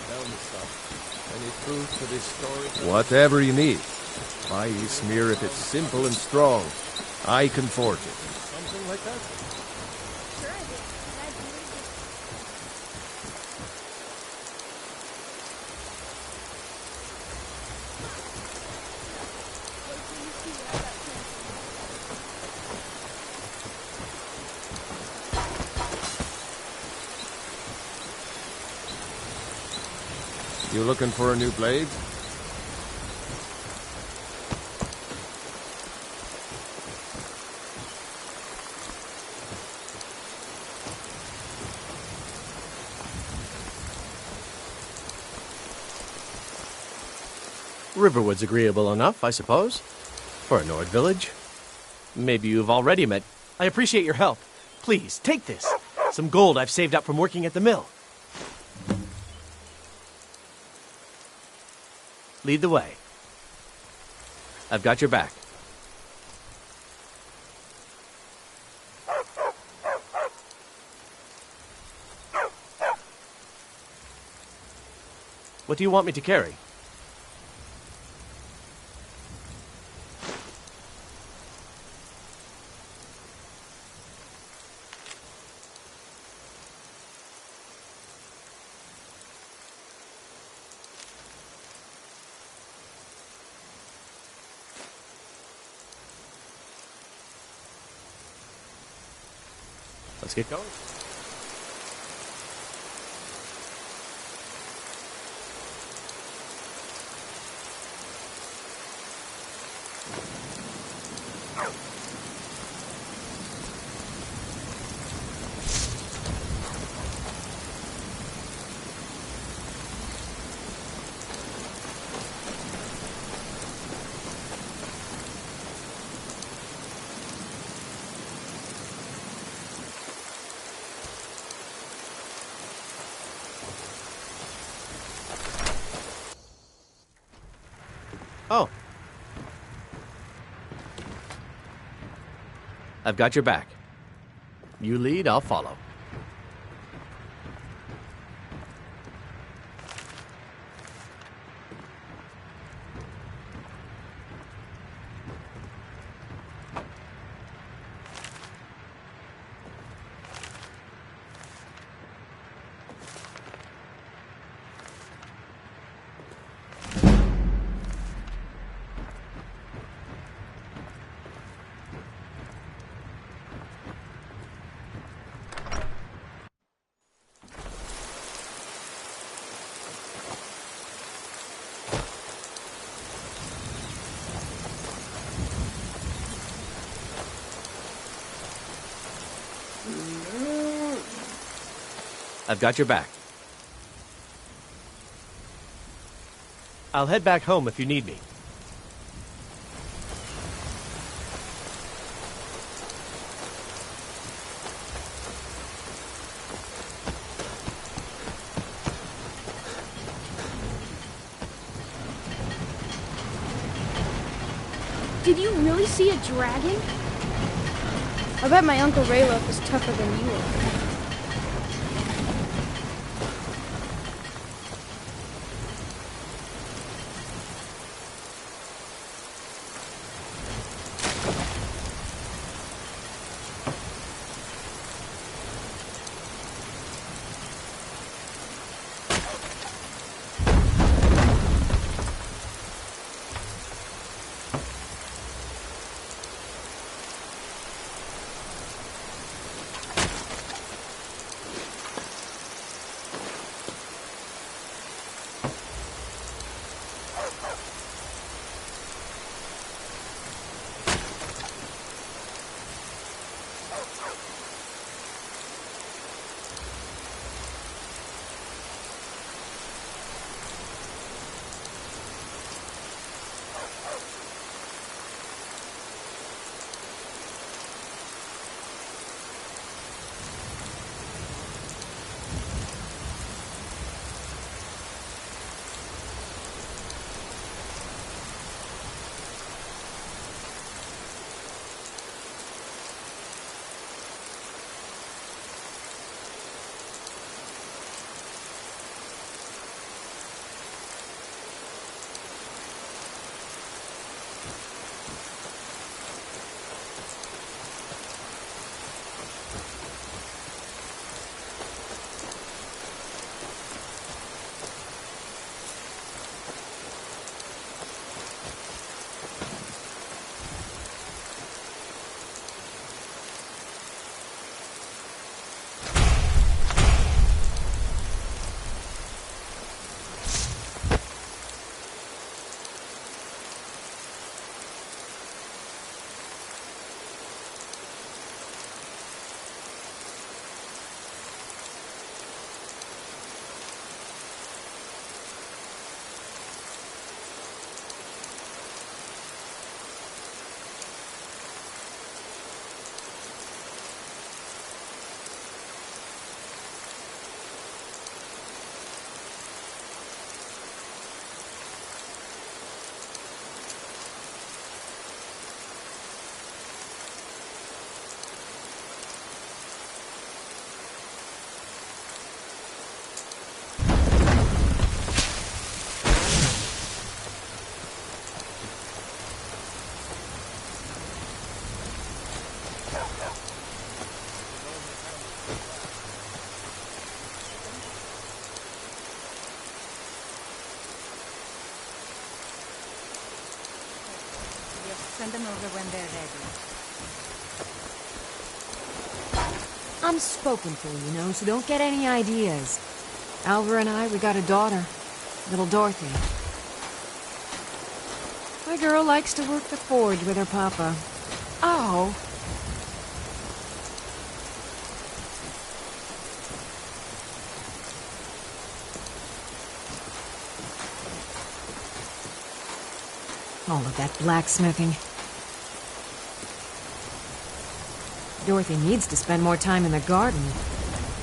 Tell me something. Any truth to this story? Whatever you need. My smear, if it's simple and strong, I can forge it. Something like that? Sure I did. You looking for a new blade? Riverwood's agreeable enough, I suppose. For a Nord village. Maybe you've already met... I appreciate your help. Please, take this. Some gold I've saved up from working at the mill. Lead the way. I've got your back. What do you want me to carry? Let's get going. Oh. I've got your back. You lead, I'll follow. I've got your back. I'll head back home if you need me. Did you really see a dragon? I bet my Uncle Ralof is tougher than you are. Send them over when they're ready. I'm spoken for, you know, so don't get any ideas. Alvar and I, we got a daughter. Little Dorothy. My girl likes to work the forge with her papa. Oh. All of that blacksmithing. Dorothy needs to spend more time in the garden.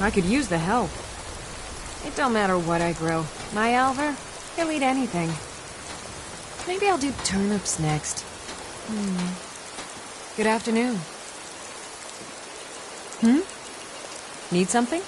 I could use the help. It don't matter what I grow. My Alvar, he'll eat anything. Maybe I'll do turnips next. Good afternoon. Need something?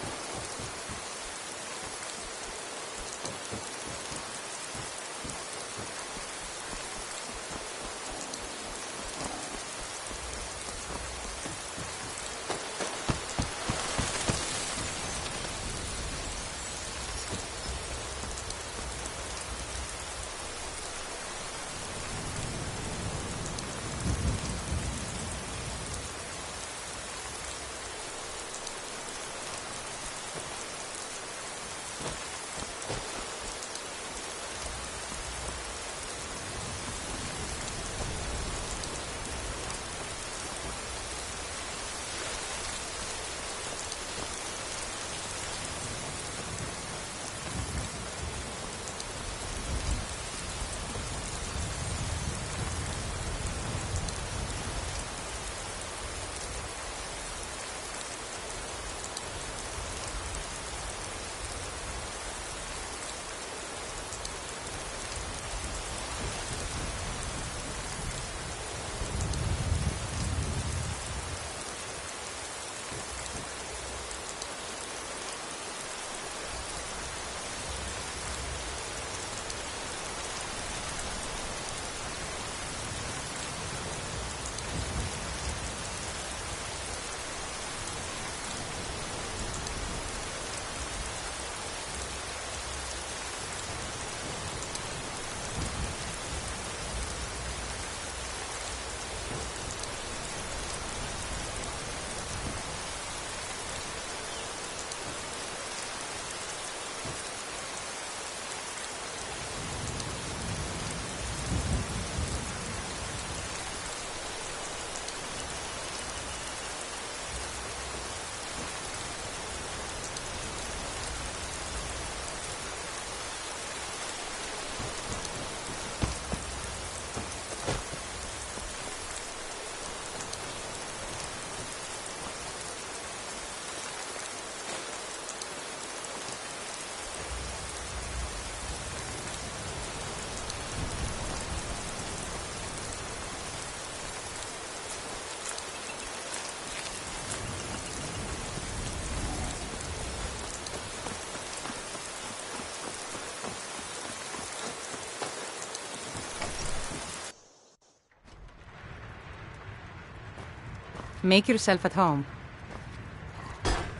Make yourself at home.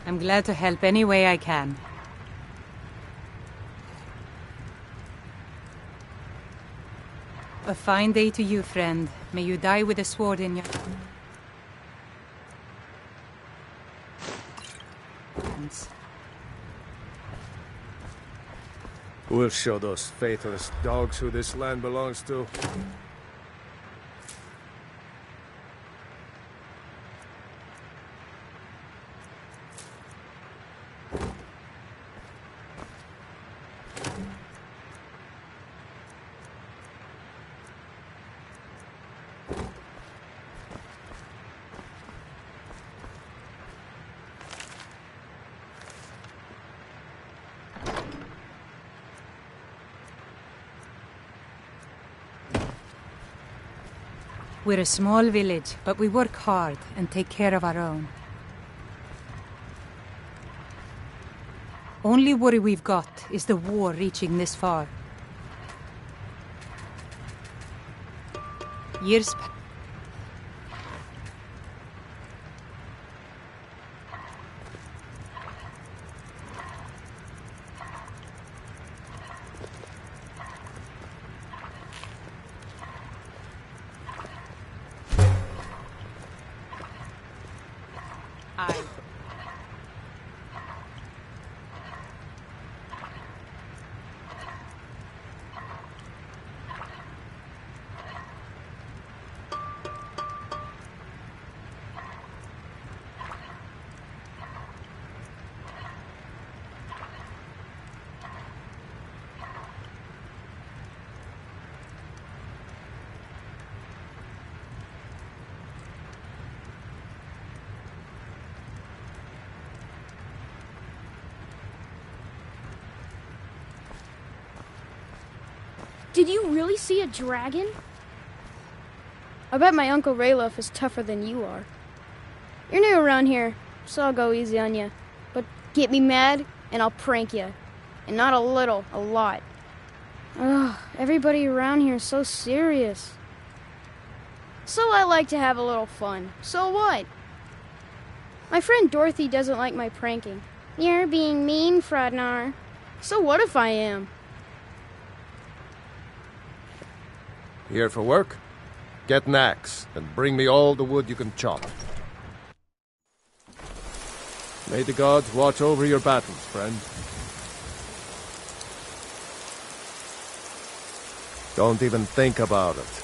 I'm glad to help any way I can. A fine day to you, friend. May you die with a sword in your hands. We'll show those faithless dogs who this land belongs to. We're a small village, but we work hard and take care of our own. Only worry we've got is the war reaching this far. Years pass. Did you really see a dragon? I bet my Uncle Ralof is tougher than you are. You're new around here, so I'll go easy on you. But get me mad, and I'll prank you. And not a little, a lot. Ugh, everybody around here is so serious. So I like to have a little fun. So what? My friend Dorothy doesn't like my pranking. You're being mean, Frodnar. So what if I am? Here for work? Get an axe, and bring me all the wood you can chop. May the gods watch over your battles, friend. Don't even think about it.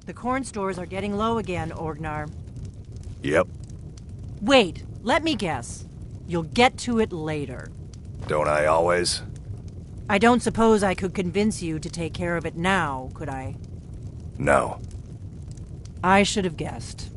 The corn stores are getting low again, Orgnar. Yep. Wait, let me guess. You'll get to it later. Don't I always? I don't suppose I could convince you to take care of it now, could I? No. I should have guessed.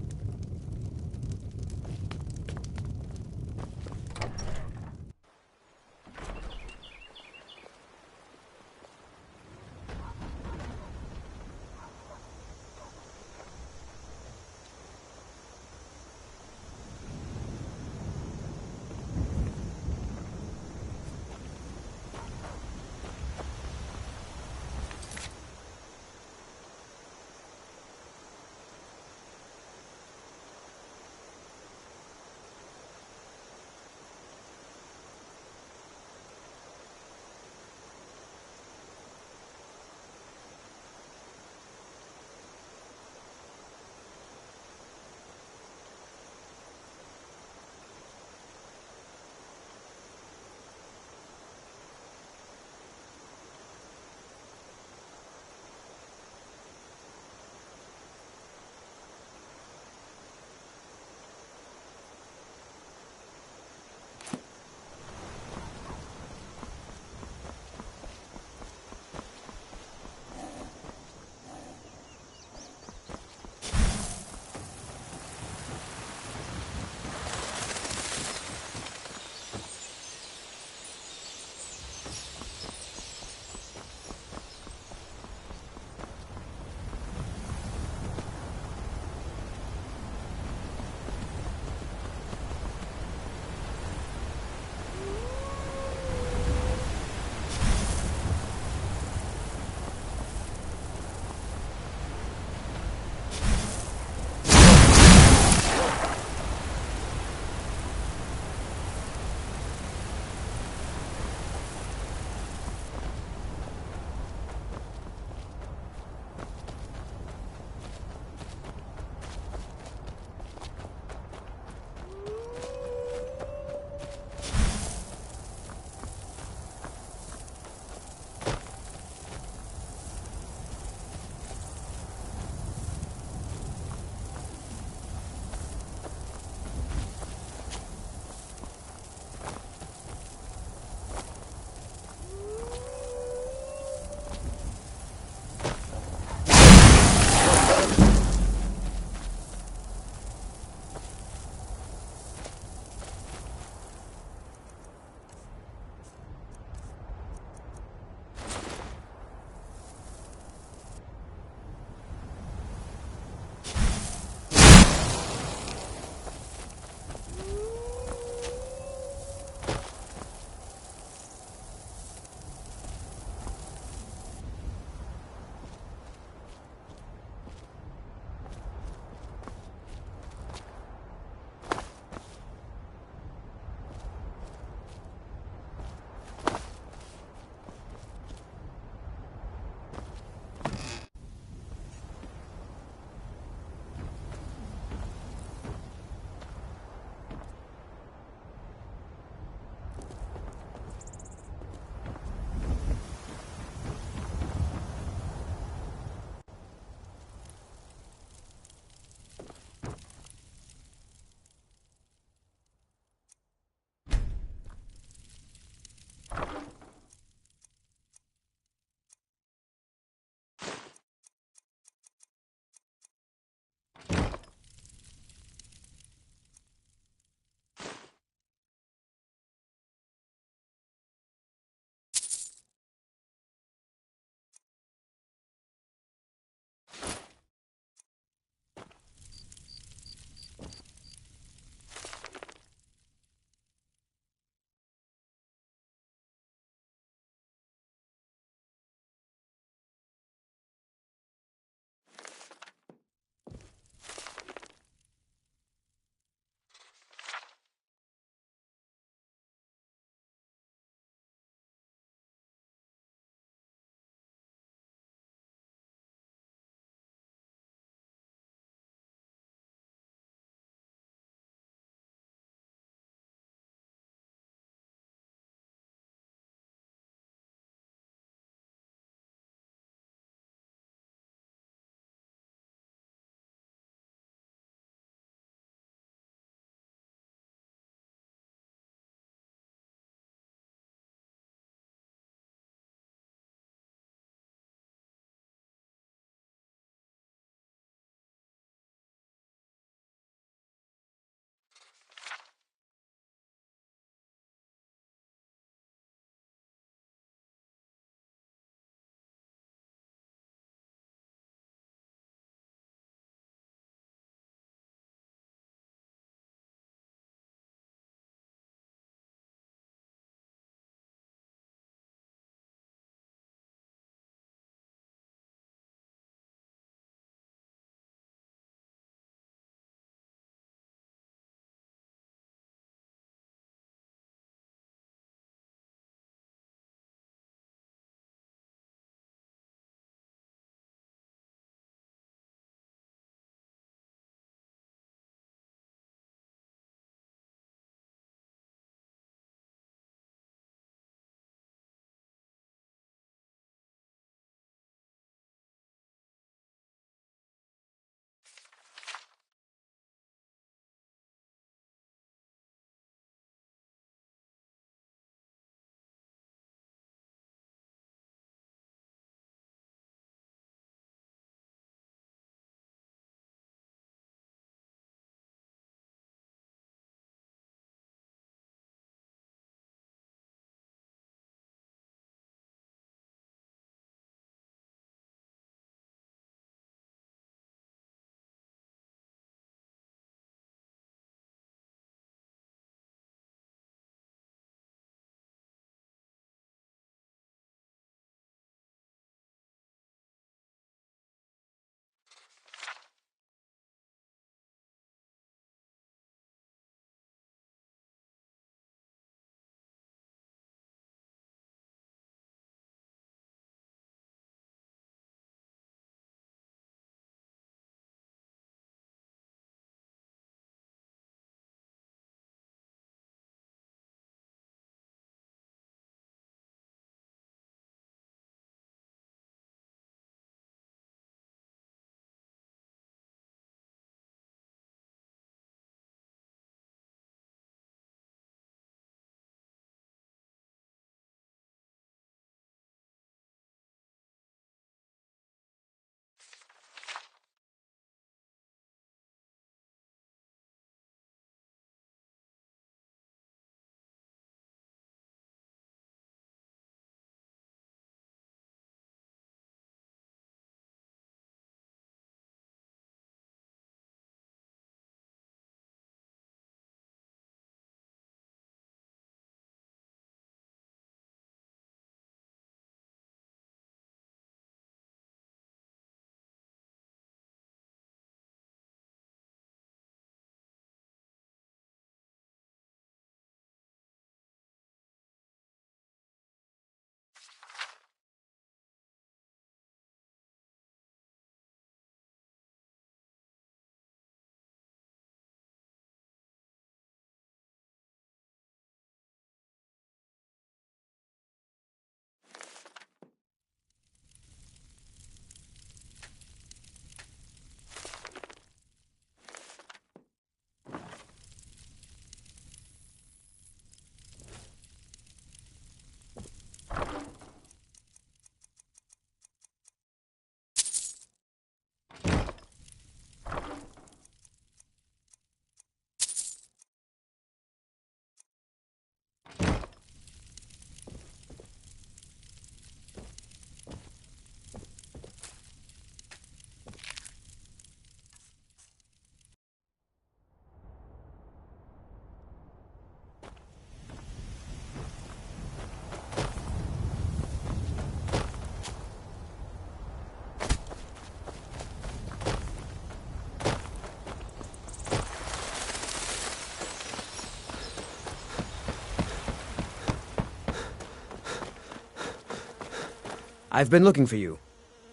I've been looking for you.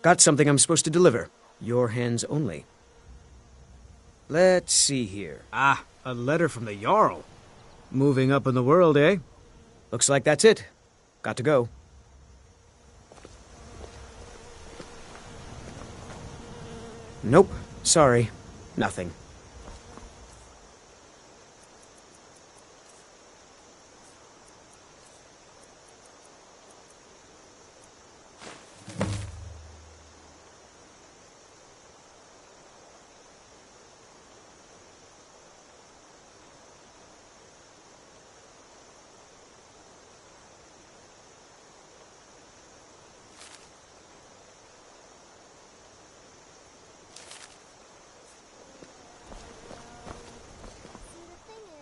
Got something I'm supposed to deliver. Your hands only. Let's see here. Ah, a letter from the Jarl. Moving up in the world, eh? Looks like that's it. Got to go. Nope. Sorry. Nothing.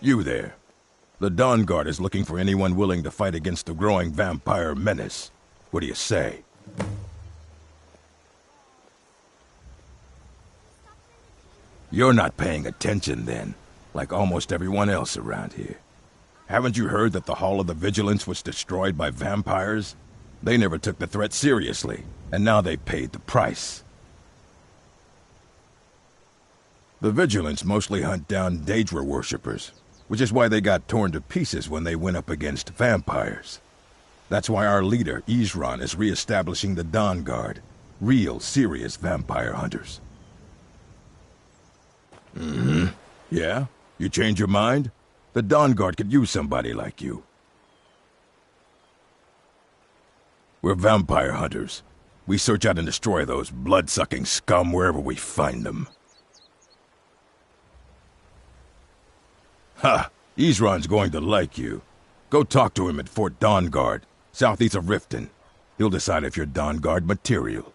You there. The Dawnguard is looking for anyone willing to fight against the growing vampire menace. What do you say? You're not paying attention then, like almost everyone else around here. Haven't you heard that the Hall of the Vigilance was destroyed by vampires? They never took the threat seriously, and now they paid the price. The Vigilance mostly hunt down Daedra worshippers, which is why they got torn to pieces when they went up against vampires. That's why our leader, Isran, is re-establishing the Dawnguard, real, serious vampire hunters. Mm-hmm. Yeah? You change your mind? The Dawnguard could use somebody like you. We're vampire hunters. We search out and destroy those blood-sucking scum wherever we find them. Ha! Isran's going to like you. Go talk to him at Fort Dawnguard, southeast of Riften. He'll decide if you're Dawnguard material.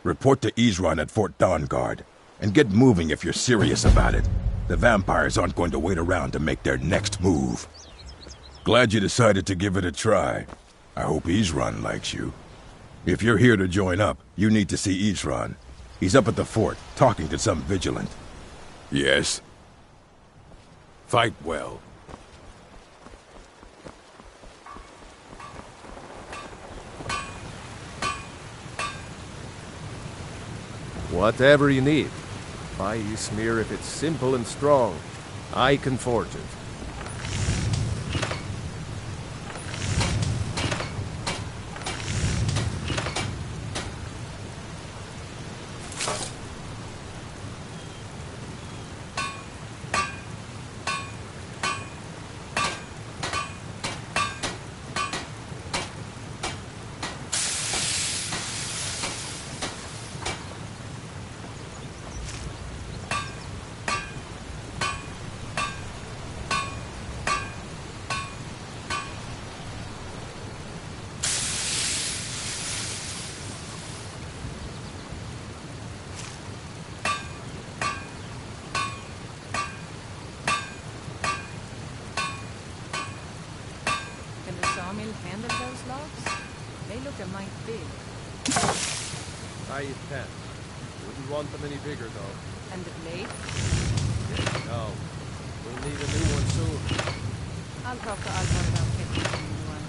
Report to Isran at Fort Dawnguard, and get moving if you're serious about it. The vampires aren't going to wait around to make their next move. Glad you decided to give it a try. I hope Isran likes you. If you're here to join up, you need to see Isran. He's up at the fort, talking to some vigilant. Yes? Fight well. Whatever you need. Buy Ysmir if it's simple and strong. I can forge it. I can. Wouldn't want them any bigger, though. And the blade? No. We'll need a new one soon. I'll talk to Alvar about getting a new one.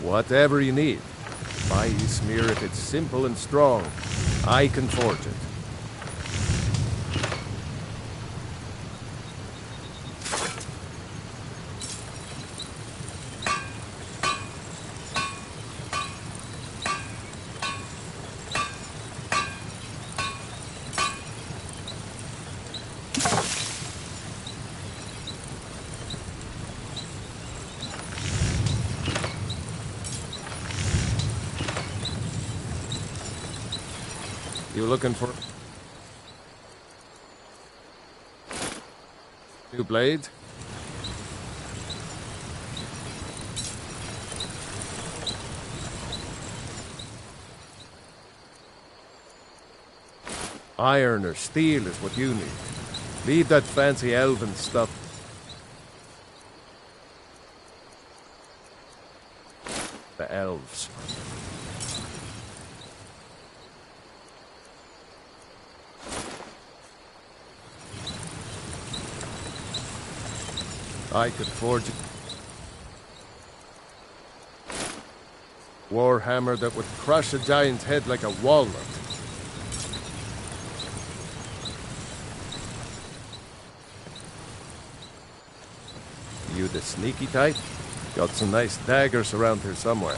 Whatever you need. My Ysmir, if it's simple and strong, I can forge it. You looking for new blade? Iron or steel is what you need. Leave that fancy elven stuff. The elves. I could forge a warhammer that would crush a giant's head like a walnut. You the sneaky type? Got some nice daggers around here somewhere.